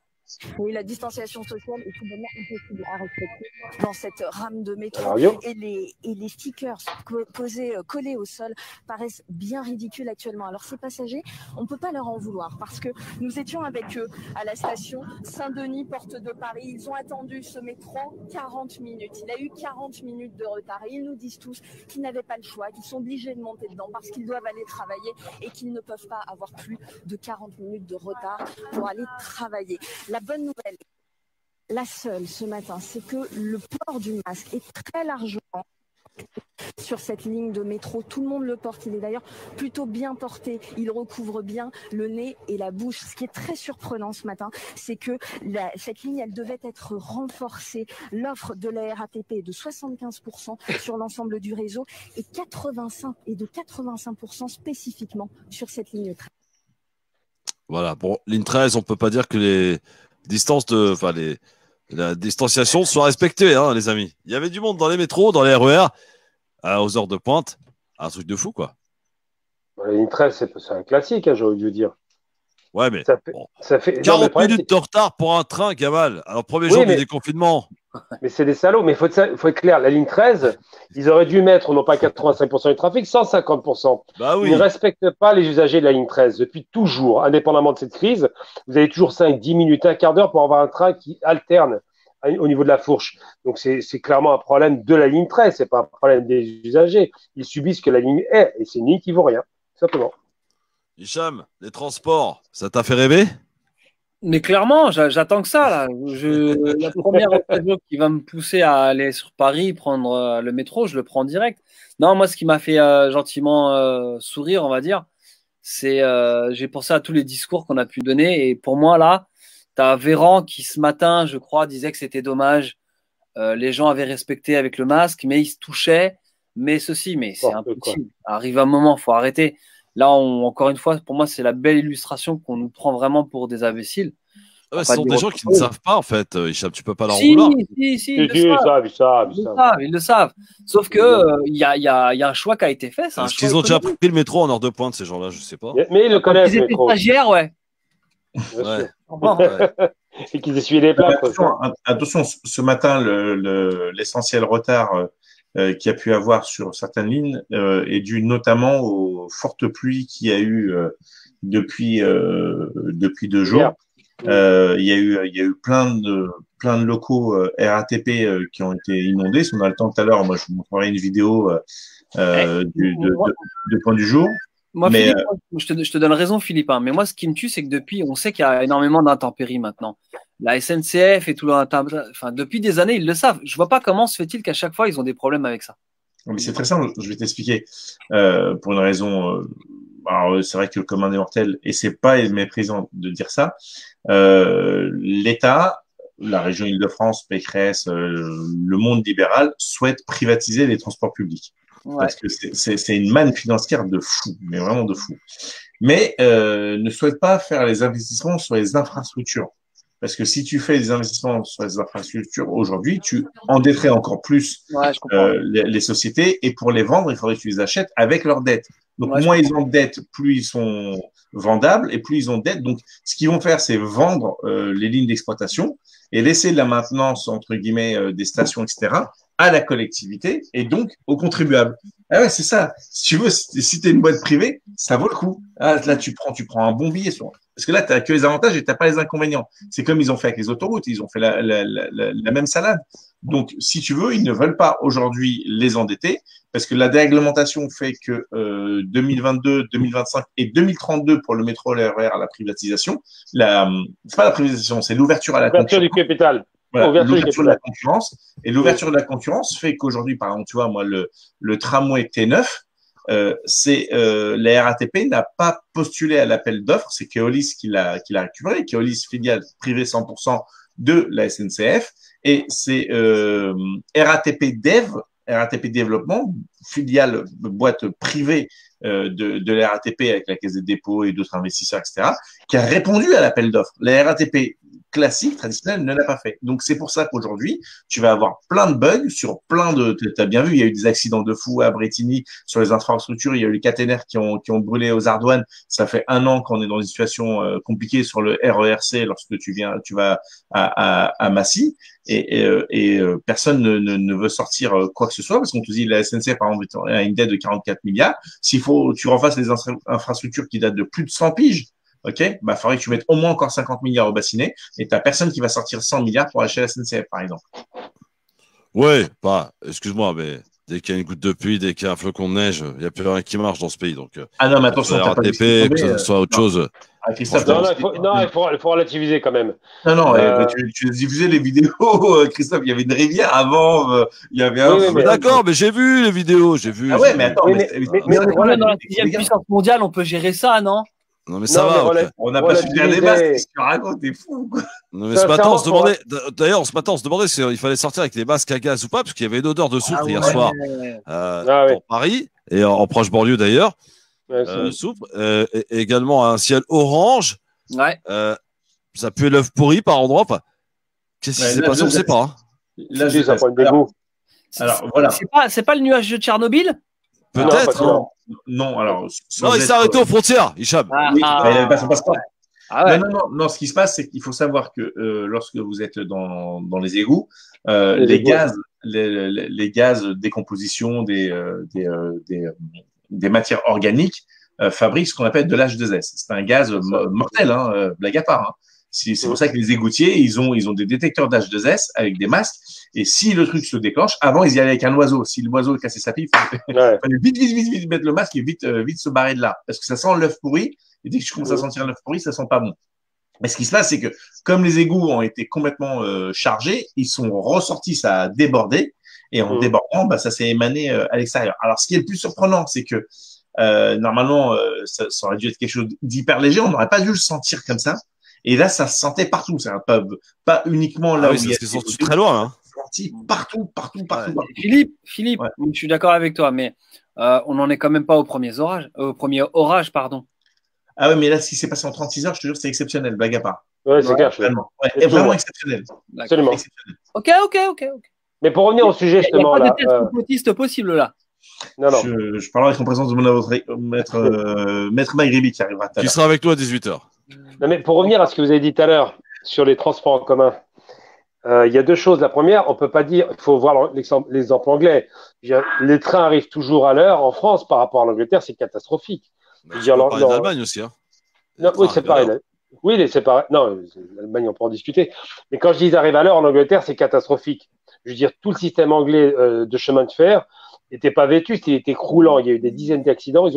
Speaker 9: Oui, la distanciation sociale est tout bonnement impossible à respecter dans cette rame de métro. Et les stickers collés au sol paraissent bien ridicules actuellement. Alors ces passagers, on ne peut pas leur en vouloir parce que nous étions avec eux à la station Saint-Denis, porte de Paris. Ils ont attendu ce métro 40 minutes. Il a eu 40 minutes de retard. Et ils nous disent tous qu'ils n'avaient pas le choix, qu'ils sont obligés de monter dedans parce qu'ils doivent aller travailler et qu'ils ne peuvent pas avoir plus de 40 minutes de retard pour aller travailler. La bonne nouvelle, la seule ce matin, c'est que le port du masque est très largement sur cette ligne de métro. Tout le monde le porte. Il est d'ailleurs plutôt bien porté. Il recouvre bien le nez et la bouche. Ce qui est très surprenant ce matin, c'est que cette ligne, elle devait être renforcée. L'offre de la RATP est de 75% sur l'ensemble du réseau et de 85% spécifiquement sur cette ligne 13.
Speaker 3: Voilà. Bon, ligne 13, on peut pas dire que la distanciation soit respectée, hein, les amis. Il y avait du monde dans les métros, dans les RER, aux heures de pointe. Un truc de fou, quoi.
Speaker 5: La ligne 13, c'est un classique, hein, j'aurais dû dire.
Speaker 3: Ouais, mais
Speaker 5: ça fait
Speaker 3: 40 minutes de retard pour un train, Gamal. Alors, premier jour du déconfinement.
Speaker 5: Mais c'est des salauds. Mais il faut être clair, la ligne 13, ils auraient dû mettre, non pas 85% du trafic, 150%.
Speaker 3: Bah oui.
Speaker 5: Ils ne respectent pas les usagers de la ligne 13 depuis toujours, indépendamment de cette crise. Vous avez toujours 5, 10 minutes, un quart d'heure pour avoir un train qui alterne au niveau de la fourche. Donc, c'est clairement un problème de la ligne 13. C'est pas un problème des usagers. Ils subissent ce que la ligne est. Et c'est une ligne qui vaut rien, simplement.
Speaker 3: Hicham, les transports, ça t'a fait rêver?
Speaker 4: Mais clairement, j'attends que ça, là. La première occasion qui va me pousser à aller sur Paris, prendre le métro, je le prends direct. Non, moi, ce qui m'a fait gentiment sourire, on va dire, c'est j'ai pensé à tous les discours qu'on a pu donner. Et pour moi, là, tu as Véran qui, ce matin, je crois, disait que c'était dommage. Les gens avaient respecté avec le masque, mais ils se touchaient. Mais c'est impossible. Arrive un moment, il faut arrêter. Là, encore une fois, pour moi, c'est la belle illustration qu'on nous prend vraiment pour des imbéciles.
Speaker 3: Ouais, ce sont des gens qui ne savent pas, en fait, Hicham, tu peux pas leur en vouloir.
Speaker 4: Si, ils le savent. Sauf que il y a un choix qui a été fait.
Speaker 3: Est-ce qu'ils ont déjà pris le métro en heure de pointe, ces gens-là? Je sais pas.
Speaker 5: Mais ils le connaissent,
Speaker 4: le métro. Stagiaires, ouais.
Speaker 5: Et qu'ils essuient les plats.
Speaker 6: Attention, ce matin, l'essentiel retard qu'il y a pu avoir sur certaines lignes est dû notamment aux fortes pluies qu'il y a eu depuis 2 jours. Il y a eu plein de locaux RATP qui ont été inondés. Si on a le temps tout à l'heure, moi je vous montrerai une vidéo de point du jour.
Speaker 4: Moi, Philippe, je te donne raison, Philippe. Hein, mais moi, ce qui me tue, c'est que depuis, on sait qu'il y a énormément d'intempéries maintenant. La SNCF et tout depuis des années, ils le savent. Je vois pas comment se fait-il qu'à chaque fois, ils ont des problèmes avec ça.
Speaker 6: Mais c'est très simple. Je vais t'expliquer. Pour une raison. Alors, c'est vrai que le commun des mortels, et c'est pas méprisant de dire ça. L'État, la région Île-de-France, Pécresse, le monde libéral souhaite privatiser les transports publics. Ouais. Parce que c'est une manne financière de fou, mais vraiment de fou. Mais ne souhaite pas faire les investissements sur les infrastructures. Parce que si tu fais des investissements sur les infrastructures aujourd'hui, tu endetterais encore plus les sociétés. Et pour les vendre, il faudrait que tu les achètes avec leurs dettes. Donc, moins ils ont de dettes, plus ils sont vendables et plus ils ont de dettes. Donc, ce qu'ils vont faire, c'est vendre les lignes d'exploitation et laisser la maintenance, entre guillemets, des stations, etc., à la collectivité et donc aux contribuables. Ah ouais, c'est ça. Si tu veux, si tu es une boîte privée, ça vaut le coup. Ah, là, tu prends un bon billet. Parce que là, tu n'as que les avantages et tu n'as pas les inconvénients. C'est comme ils ont fait avec les autoroutes. Ils ont fait la même salade. Donc, si tu veux, ils ne veulent pas aujourd'hui les endetter parce que la déréglementation fait que 2022, 2025 et 2032 pour le métro, le RER à la privatisation, c'est pas la privatisation, c'est l'ouverture à la
Speaker 5: concurrence. Du capital.
Speaker 6: Voilà, l'ouverture de la concurrence. Et l'ouverture de la concurrence fait qu'aujourd'hui, par exemple, tu vois, moi, le tramway T9, la RATP n'a pas postulé à l'appel d'offres, c'est Keolis qui l'a récupéré. Keolis, filiale privée 100% de la SNCF, et c'est RATP Développement, filiale boîte privée de la RATP avec la Caisse des dépôts et d'autres investisseurs, etc., qui a répondu à l'appel d'offres. La RATP classique, traditionnelle, ne l'a pas fait. Donc, c'est pour ça qu'aujourd'hui, tu vas avoir plein de bugs sur plein de... Tu as bien vu, il y a eu des accidents de fous à Bretigny sur les infrastructures. Il y a eu les caténaires qui ont brûlé aux Ardoines. Ça fait 1 an qu'on est dans une situation compliquée sur le RERC lorsque tu vas à Massy. Et personne ne veut sortir quoi que ce soit parce qu'on te dit la SNCF, par exemple, a une dette de 44 milliards. S'il faut, tu refasses les infrastructures qui datent de plus de 100 piges, ok, bah, faudrait que tu mettes au moins encore 50 milliards au bassinet et t'as personne qui va sortir 100 milliards pour acheter la SNCF, par exemple.
Speaker 3: Ouais, excuse-moi, mais dès qu'il y a une goutte de pluie, dès qu'il y a un flocon de neige, il n'y a plus rien qui marche dans ce pays. Donc,
Speaker 6: ah non, mais attention,
Speaker 3: RATP, que ce soit autre chose.
Speaker 5: Il faut relativiser quand même.
Speaker 6: Non, tu diffusais les vidéos, Christophe. Il y avait une rivière avant, il y avait un.
Speaker 3: Oui, d'accord, mais j'ai vu les vidéos,
Speaker 6: Ah ouais, mais attends,
Speaker 4: mais voilà, dans la 6e puissance mondiale, on peut gérer ça, non?
Speaker 3: Non, mais ça va.
Speaker 6: On n'a pas su faire des masques. Qu'est-ce que tu racontes? T'es fou, quoi.
Speaker 3: Non, mais ce matin, on se demandait s'il fallait sortir avec les masques à gaz ou pas, parce qu'il y avait une odeur de soufre hier soir dans Paris, et en proche banlieue d'ailleurs. Soufre. Également un ciel orange.
Speaker 4: Ouais.
Speaker 3: Ça pue l'œuf pourri par endroit. Qu'est-ce qui s'est passé? On ne sait pas.
Speaker 5: Là, ça prend des goûts.
Speaker 6: Alors, voilà.
Speaker 4: C'est pas le nuage de Tchernobyl?
Speaker 3: Peut-être.
Speaker 6: Non, alors.
Speaker 3: Non, il s'est arrêté aux frontières, Hicham.
Speaker 6: Oui, il n'avait pas son passeport.
Speaker 4: Ah ouais.
Speaker 6: Non, ce qui se passe, c'est qu'il faut savoir que lorsque vous êtes dans les égouts, les gaz de décomposition des matières organiques fabriquent ce qu'on appelle de l'H2S. C'est un gaz mortel, blague à part. C'est pour ça que les égoutiers, ils ont des détecteurs d'H2S avec des masques. Et si le truc se déclenche, avant, ils y allaient avec un oiseau. Si l'oiseau cassait sa pipe, il fallait vite mettre le masque et vite se barrer de là. Parce que ça sent l'œuf pourri. Et dès que tu commences à sentir l'œuf pourri, ça sent pas bon. Mais ce qui se passe, c'est que comme les égouts ont été complètement chargés, ils sont ressortis, ça a débordé. Et en débordant, ça s'est émané à l'extérieur. Alors, ce qui est le plus surprenant, c'est que normalement, ça aurait dû être quelque chose d'hyper léger. On n'aurait pas dû le sentir comme ça. Et là, ça se sentait partout. C'est pas uniquement là où il y a.
Speaker 3: C'est sorti très loin.
Speaker 6: Partout.
Speaker 4: Philippe, ouais. Je suis d'accord avec toi, mais on n'en est quand même pas au premier orage, pardon.
Speaker 6: Ah ouais, mais là, ce qui s'est passé en 36 heures, je te jure, c'est exceptionnel, blague à part.
Speaker 5: Ouais, c'est clair.
Speaker 6: Vraiment, vraiment exceptionnel.
Speaker 5: Absolument.
Speaker 4: Ok.
Speaker 5: Mais pour revenir au sujet, justement.
Speaker 4: Il n'y a pas de test complotiste possible, là.
Speaker 5: Non.
Speaker 6: Je parlerai avec en présence de mon maître Maghribi qui arrivera tout à l'heure.
Speaker 3: Qui sera avec toi à 18h.
Speaker 5: Non, mais pour revenir à ce que vous avez dit tout à l'heure sur les transports en commun, il y a 2 choses. La première, on ne peut pas dire, il faut voir l'exemple anglais. Les trains arrivent toujours à l'heure en France par rapport à l'Angleterre, c'est catastrophique.
Speaker 3: L'Allemagne aussi.
Speaker 5: Non, oui, c'est pareil. Oui, c'est pareil. Non, l'Allemagne, on peut en discuter. Mais quand je dis ils arrivent à l'heure en Angleterre, c'est catastrophique. Je veux dire, tout le système anglais de chemin de fer n'était pas vétuste, il était croulant. Il y a eu des dizaines d'accidents.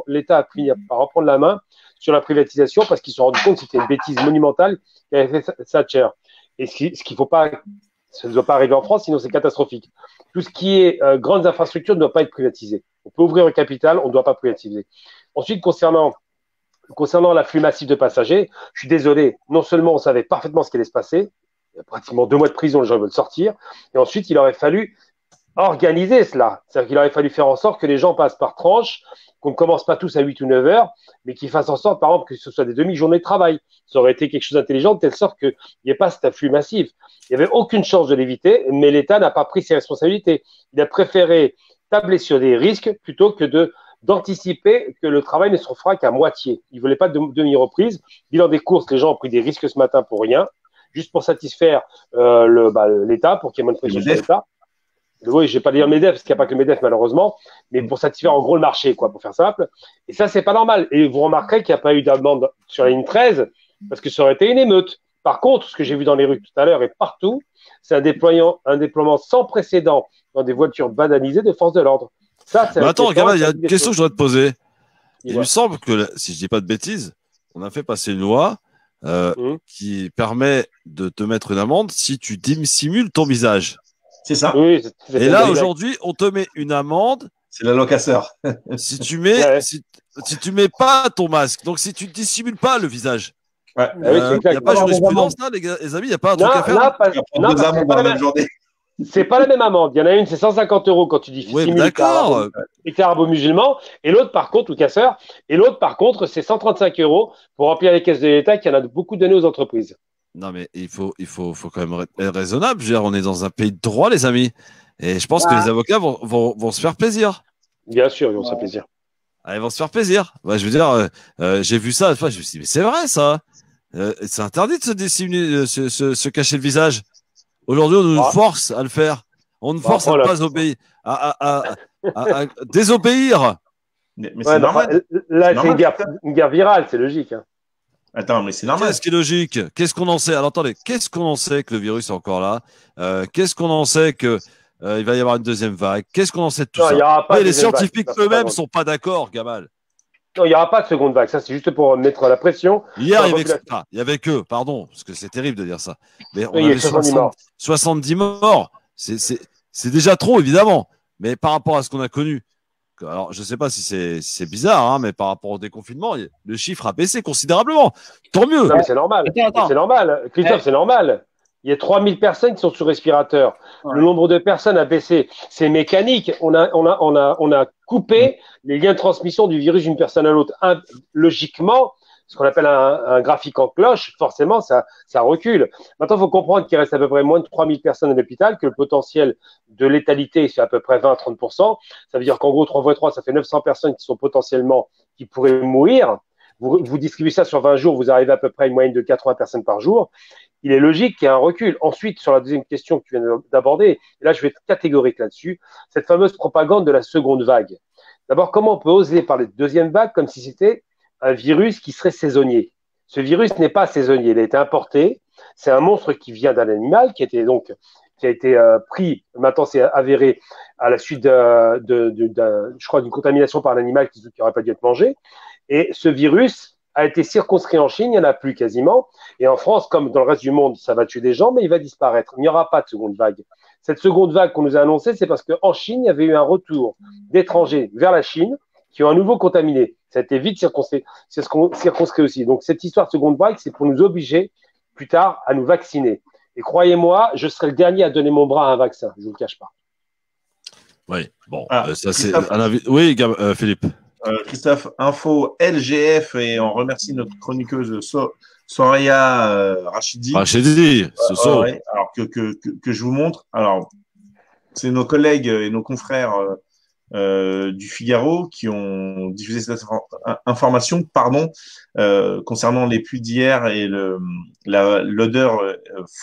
Speaker 5: L'État a fini par reprendre la main sur la privatisation parce qu'ils se sont rendus compte que c'était une bêtise monumentale qu'avait fait Thatcher. Et ce qu'il faut pas, ça ne doit pas arriver en France, sinon c'est catastrophique. Tout ce qui est grandes infrastructures ne doit pas être privatisé. On peut ouvrir le capital, on ne doit pas privatiser. Ensuite, concernant l'afflux massif de passagers, je suis désolé, non seulement on savait parfaitement ce qui allait se passer, il y a pratiquement 2 mois de prison, les gens veulent sortir, et ensuite il aurait fallu organiser cela. C'est-à-dire qu'il aurait fallu faire en sorte que les gens passent par tranche, qu'on ne commence pas tous à 8 ou 9 heures, mais qu'ils fassent en sorte, par exemple, que ce soit des demi-journées de travail. Ça aurait été quelque chose d'intelligent, de telle sorte qu'il n'y ait pas cet afflux massif. Il n'y avait aucune chance de l'éviter, mais l'État n'a pas pris ses responsabilités. Il a préféré tabler sur des risques plutôt que de d'anticiper que le travail ne se fera qu'à moitié. Ils ne voulaient pas de demi-reprise. Bilan des courses, les gens ont pris des risques ce matin pour rien, juste pour satisfaire l'État, pour qu'il y ait moins de pression sur l'État. Oui, je ne vais pas dire MEDEF, parce qu'il n'y a pas que le MEDEF, malheureusement, mais pour satisfaire en gros le marché, quoi, pour faire simple. Et ça, c'est pas normal. Et vous remarquerez qu'il n'y a pas eu d'amende sur la ligne 13, parce que ça aurait été une émeute. Par contre, ce que j'ai vu dans les rues tout à l'heure et partout, c'est un déploiement sans précédent dans des voitures banalisées de force de l'ordre. Ça, c'est
Speaker 3: attends, Gamal, il y a une question que je voudrais te poser. Il me semble que, si je ne dis pas de bêtises, on a fait passer une loi qui permet de te mettre une amende si tu dissimules ton visage.
Speaker 6: C'est ça.
Speaker 5: Oui,
Speaker 3: et là, aujourd'hui, on te met une amende.
Speaker 6: C'est l'allocasseur.
Speaker 3: si tu mets, si tu mets pas ton masque, donc si tu dissimules pas le visage.
Speaker 6: Ouais.
Speaker 3: Il n'y a pas de jurisprudence là, les amis, il n'y a pas un truc à faire.
Speaker 5: C'est pas la même amende. Il y en a une, c'est 150 € quand tu dissimules les arabo-musulmans, et l'autre, par contre, ou casseur, et l'autre, par contre, c'est 135 € pour remplir les caisses de l'État qui en a beaucoup donné aux entreprises.
Speaker 3: Non, mais il faut quand même être raisonnable. Je veux dire, on est dans un pays de droit, les amis. Et je pense que les avocats vont se faire plaisir.
Speaker 5: Bien sûr, ils vont se faire plaisir.
Speaker 3: Ils vont se faire plaisir. Je veux dire, j'ai vu ça. Je me suis dit, mais c'est vrai, ça. C'est interdit de se dissimuler, se cacher le visage. Aujourd'hui, on nous force à le faire. On nous force à ne pas obéir, à désobéir.
Speaker 6: Mais c'est normal.
Speaker 5: Là, c'est une guerre virale, c'est logique. Hein.
Speaker 6: Attends, mais c'est normal.
Speaker 3: Qu'est-ce qui est logique? Qu'est-ce qu'on en sait? Alors attendez, qu'est-ce qu'on en sait que le virus est encore là? Qu'est-ce qu'on en sait que il va y avoir une deuxième vague? Qu'est-ce qu'on en sait de tout ça? Les scientifiques eux-mêmes sont pas d'accord, Gamal.
Speaker 5: Non, il n'y aura pas de seconde vague. Ça, c'est juste pour mettre la pression.
Speaker 3: Hier, il y avait que, pardon, parce que c'est terrible de dire ça. Mais on avait 70 morts. C'est déjà trop, évidemment. Mais par rapport à ce qu'on a connu, alors je ne sais pas si c'est bizarre, hein, mais par rapport au déconfinement, le chiffre a baissé considérablement. Tant mieux.
Speaker 5: Non, mais c'est normal. C'est normal. Christophe, c'est normal. Il y a 3000 personnes qui sont sous respirateur. Ouais. Le nombre de personnes a baissé. C'est mécanique. On a coupé les liens de transmission du virus d'une personne à l'autre. Logiquement, ce qu'on appelle un graphique en cloche, forcément, ça recule. Maintenant, il faut comprendre qu'il reste à peu près moins de 3000 personnes à l'hôpital, que le potentiel de létalité, c'est à peu près 20-30%. Ça veut dire qu'en gros, 3 x 3, ça fait 900 personnes qui sont potentiellement, qui pourraient mourir. Vous distribuez ça sur 20 jours, vous arrivez à peu près à une moyenne de 80 personnes par jour. Il est logique qu'il y ait un recul. Ensuite, sur la deuxième question que tu viens d'aborder, et là, je vais être catégorique là-dessus, cette fameuse propagande de la seconde vague. D'abord, comment on peut oser parler de deuxième vague comme si c'était un virus qui serait saisonnier? Ce virus n'est pas saisonnier, il a été importé. C'est un monstre qui vient d'un animal, qui a été pris, maintenant c'est avéré, à la suite je crois, d'une contamination par un animal qui n'aurait pas dû être mangé. Et ce virus a été circonscrit en Chine, il n'y en a plus quasiment. Et en France, comme dans le reste du monde, ça va tuer des gens, mais il va disparaître. Il n'y aura pas de seconde vague. Cette seconde vague qu'on nous a annoncée, c'est parce qu'en Chine, il y avait eu un retour d'étrangers vers la Chine qui ont à nouveau contaminé. Ça a été vite circonscrit aussi. Donc cette histoire de seconde vague, c'est pour nous obliger plus tard à nous vacciner. Et croyez-moi, je serai le dernier à donner mon bras à un vaccin. Je ne vous le cache pas.
Speaker 3: Oui, bon, ça c'est un avis. Oui, Philippe.
Speaker 6: Christophe, info LGF, et on remercie notre chroniqueuse Soria Rachidi.
Speaker 3: Ouais,
Speaker 6: alors que je vous montre. Alors, c'est nos collègues et nos confrères du Figaro qui ont diffusé cette information, concernant les pluies d'hier et l'odeur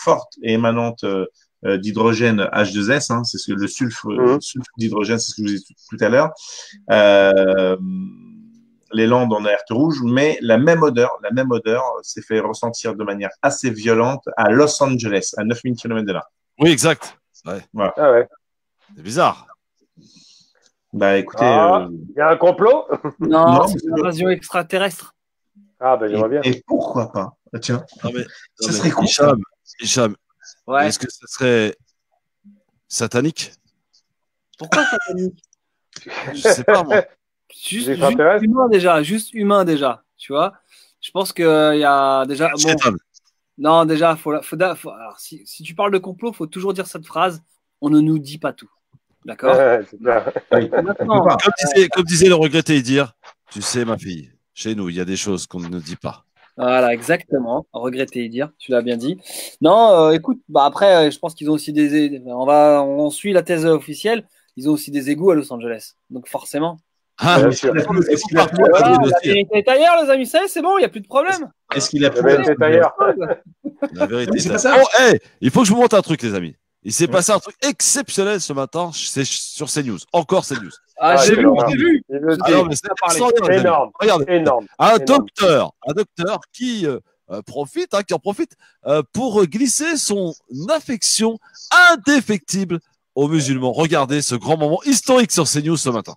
Speaker 6: forte et émanante d'hydrogène H2S, hein, c'est ce que le sulfure d'hydrogène, c'est ce que je vous ai dit tout à l'heure. Les Landes en alerte rouge, mais la même odeur s'est fait ressentir de manière assez violente à Los Angeles, à 9000 km de là.
Speaker 3: Oui, exact. Ouais.
Speaker 5: Voilà. Ah ouais.
Speaker 3: C'est bizarre.
Speaker 6: Bah écoutez,
Speaker 5: il y a un complot?
Speaker 4: Non, c'est une invasion extraterrestre.
Speaker 5: Ah ben j'aimerais bien.
Speaker 6: Et pourquoi pas? Tiens,
Speaker 3: ça
Speaker 6: serait cool.
Speaker 3: Hicham,
Speaker 4: ouais.
Speaker 3: Est-ce que ça serait satanique?
Speaker 4: Pourquoi satanique?
Speaker 3: Je sais pas moi.
Speaker 4: Juste humain déjà, tu vois. Je pense qu'il y a déjà. Non, déjà, alors, si tu parles de complot, il faut toujours dire cette phrase: on ne nous dit pas tout. D'accord.
Speaker 3: Comme disait le regretté dire, tu sais, ma fille, chez nous, il y a des choses qu'on ne dit pas.
Speaker 4: Voilà, exactement. Regretter dire, tu l'as bien dit. Non, écoute, après, je pense qu'ils ont aussi on suit la thèse officielle. Ils ont aussi des égouts à Los Angeles, donc forcément.
Speaker 3: Ah,
Speaker 5: Bien
Speaker 3: mais
Speaker 5: sûr.
Speaker 6: Est-ce qu'il a plu
Speaker 4: Voilà, la vérité est ailleurs, les amis, c'est bon, il n'y a plus de problème.
Speaker 6: Est-ce qu'il a
Speaker 5: La
Speaker 6: plu
Speaker 5: vérité est ailleurs.
Speaker 3: La vérité,
Speaker 6: c'est
Speaker 3: c'est
Speaker 6: pas ça.
Speaker 3: Oh, hey, il faut que je vous montre un truc, les amis. Il s'est passé un truc exceptionnel ce matin, c'est sur CNews. Encore CNews.
Speaker 4: Ah, j'ai vu,
Speaker 5: voilà.
Speaker 4: j'ai vu.
Speaker 5: Il le
Speaker 3: Ah
Speaker 5: dit.
Speaker 3: non, mais c'est extraordinaire, les amis.
Speaker 5: Énorme.
Speaker 3: Regardez.
Speaker 5: Énorme.
Speaker 3: Un
Speaker 5: Énorme.
Speaker 3: docteur qui qui en profite pour glisser son affection indéfectible aux musulmans. Regardez ce grand moment historique sur CNews ce matin.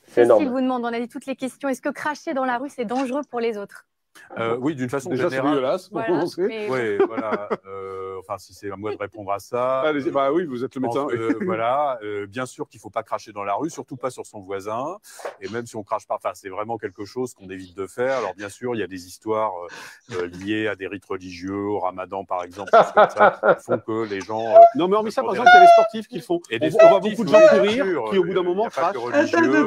Speaker 5: C'est énorme.
Speaker 10: Cécile vous demande, on a dit toutes les questions, est-ce que cracher dans la rue, c'est dangereux pour les autres?
Speaker 11: Oui, d'une façon
Speaker 12: Déjà, c'est
Speaker 11: générale.
Speaker 12: dégueulasse pour
Speaker 10: Voilà,
Speaker 12: commencer.
Speaker 10: mais-
Speaker 11: Oui, voilà. Enfin, si c'est à moi de répondre à ça.
Speaker 12: Allez-y, bah oui, vous êtes le médecin.
Speaker 11: Voilà, bien sûr qu'il ne faut pas cracher dans la rue, surtout pas sur son voisin. Et même si on crache pas, enfin, c'est vraiment quelque chose qu'on évite de faire. Alors, bien sûr, il y a des histoires liées à des rites religieux, au ramadan, par exemple, choses comme ça, qui font que les gens.
Speaker 12: Non, mais hormis ça, par exemple, il y a les sportifs qui le font.
Speaker 11: Et
Speaker 12: On
Speaker 11: des
Speaker 12: voit
Speaker 11: sportifs,
Speaker 12: beaucoup de gens
Speaker 11: oui,
Speaker 12: courir,
Speaker 11: bien sûr,
Speaker 12: qui au bout d'un moment
Speaker 11: il y a pas
Speaker 12: crachent.
Speaker 11: que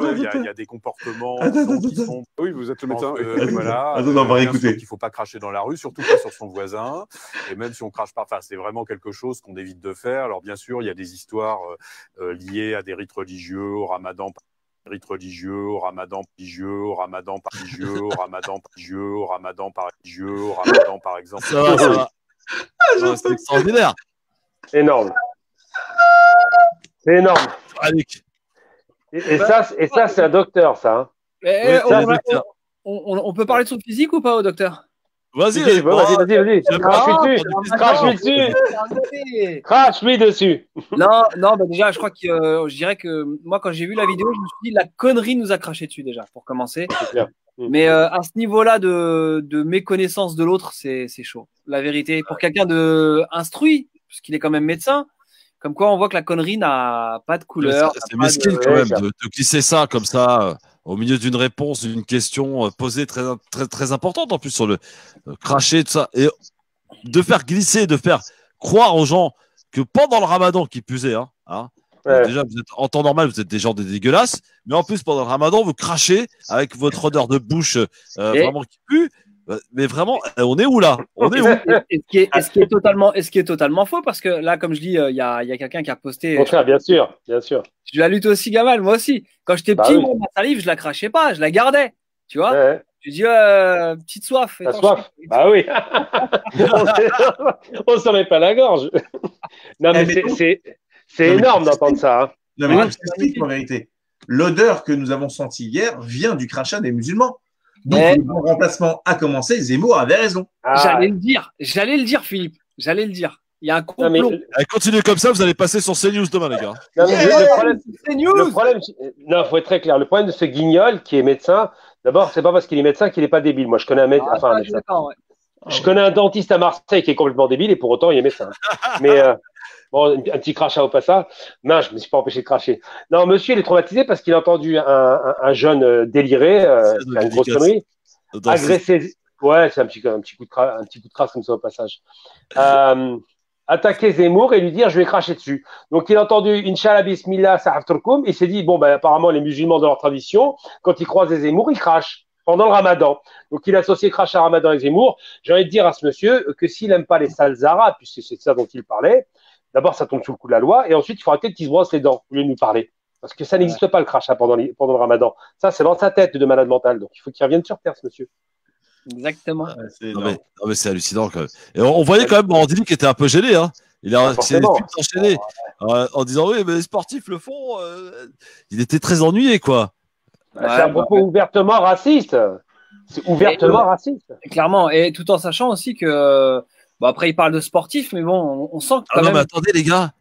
Speaker 11: religieux, il y a des comportements qui sont.
Speaker 12: Oui, vous êtes le médecin.
Speaker 11: Voilà.
Speaker 6: Attends, on va
Speaker 11: Bien sûr
Speaker 6: écouter.
Speaker 11: qu'il ne faut pas cracher dans la rue, surtout pas sur son voisin. Et même si on crache pas, enfin, c'est vraiment quelque chose qu'on évite de faire. Alors, bien sûr, il y a des histoires liées à des rites religieux, au ramadan. Rites religieux, au ramadan religieux, au ramadan religieux, au ramadan religieux, au ramadan religieux, au ramadan par exemple.
Speaker 3: Ça va, ça va. Ouais, c'est extraordinaire.
Speaker 5: Énorme. C'est énorme.
Speaker 3: Alec.
Speaker 5: Et ça, c'est un docteur, ça. Hein.
Speaker 4: Eh,
Speaker 3: Oui, docteur.
Speaker 4: on peut parler de son physique ou pas au docteur?
Speaker 3: Vas-y,
Speaker 5: Vas-y. Crache-lui
Speaker 3: Ah,
Speaker 5: dessus. Crache-lui dessus.
Speaker 4: Non, bah déjà, je crois que je dirais que moi, quand j'ai vu la vidéo, je me suis dit la connerie nous a craché dessus déjà, pour commencer.
Speaker 5: C'est clair.
Speaker 4: Mais à ce niveau-là de méconnaissance de l'autre, c'est chaud. La vérité, pour quelqu'un de instruit, puisqu'il est quand même médecin, comme quoi on voit que la connerie n'a pas de couleur.
Speaker 3: C'est mesquin quand même de glisser ça comme ça au milieu d'une réponse, d'une question posée très, très, très importante en plus sur le cracher, tout ça. Et de faire glisser, de faire croire aux gens que pendant le ramadan, qui plus est, déjà, vous êtes, en temps normal, vous êtes des gens dégueulasses, mais en plus, pendant le ramadan, vous crachez avec votre odeur de bouche vraiment qui pue. Mais vraiment, on est où là? On est où?
Speaker 4: Et ce qui est totalement faux, parce que là, comme je dis, il y a quelqu'un qui a posté.
Speaker 5: Bien sûr, bien sûr.
Speaker 4: Je la lutte aussi, Gamal, moi aussi. Quand j'étais petit, moi, ma salive, je la crachais pas, je la gardais. Tu vois? Je dis, petite soif.
Speaker 5: La soif. Bah oui. On s'en met pas la gorge. Non, mais c'est énorme d'entendre ça. Hein.
Speaker 6: Non, mais je t'explique en vérité. L'odeur que nous avons sentie hier vient du crachat des musulmans. Donc, le bon remplacement a commencé. Zemmour avait raison.
Speaker 4: J'allais le dire, Philippe. J'allais le dire. Il y a un complot.
Speaker 3: Continuez comme ça, vous allez passer sur CNews demain, les gars.
Speaker 5: Non, mais le problème, non, faut être très clair. Le problème de ce guignol qui est médecin, d'abord, c'est pas parce qu'il est médecin qu'il n'est pas débile. Moi, je connais un médecin. Je connais un dentiste à Marseille qui est complètement débile et pour autant, il est médecin. Mais bon, un petit crachat au passage. Non, je me suis pas empêché de cracher. Non, monsieur, il est traumatisé parce qu'il a entendu un jeune déliré, qui a une grosse connerie, agresser. Ouais, c'est un petit coup de crasse comme ça au passage. Attaquer Zemmour et lui dire je vais cracher dessus. Donc il a entendu Inch'Allah Bismillah Sa'af Turkoum, il s'est dit bon ben apparemment les musulmans dans leur tradition, quand ils croisent des Zemmour, ils crachent pendant le Ramadan. Donc il a associé crachat Ramadan avec Zemmour. J'ai envie de dire à ce monsieur que s'il n'aime pas les sales arabes, puisque c'est de ça dont il parlait, d'abord ça tombe sous le coup de la loi et ensuite il faudra peut-être qu'il se brosse les dents au lieu de nous parler. Parce que ça n'existe pas le crachat pendant le Ramadan. Ça c'est dans sa tête de malade mental. Donc il faut qu'il revienne sur terre ce monsieur.
Speaker 4: Exactement.
Speaker 3: Non, mais c'est hallucinant quand même. Et on voyait quand même Brandini qui était un peu gêné. Hein. Il a enchaîné en disant oui, mais les sportifs le font. Il était très ennuyé, quoi.
Speaker 5: C'est un propos ouvertement raciste. C'est ouvertement raciste.
Speaker 4: Clairement. Et tout en sachant aussi que. Bon, après, il parle de sportifs, mais bon, on sent que.
Speaker 3: Ah non, mais attendez, les gars.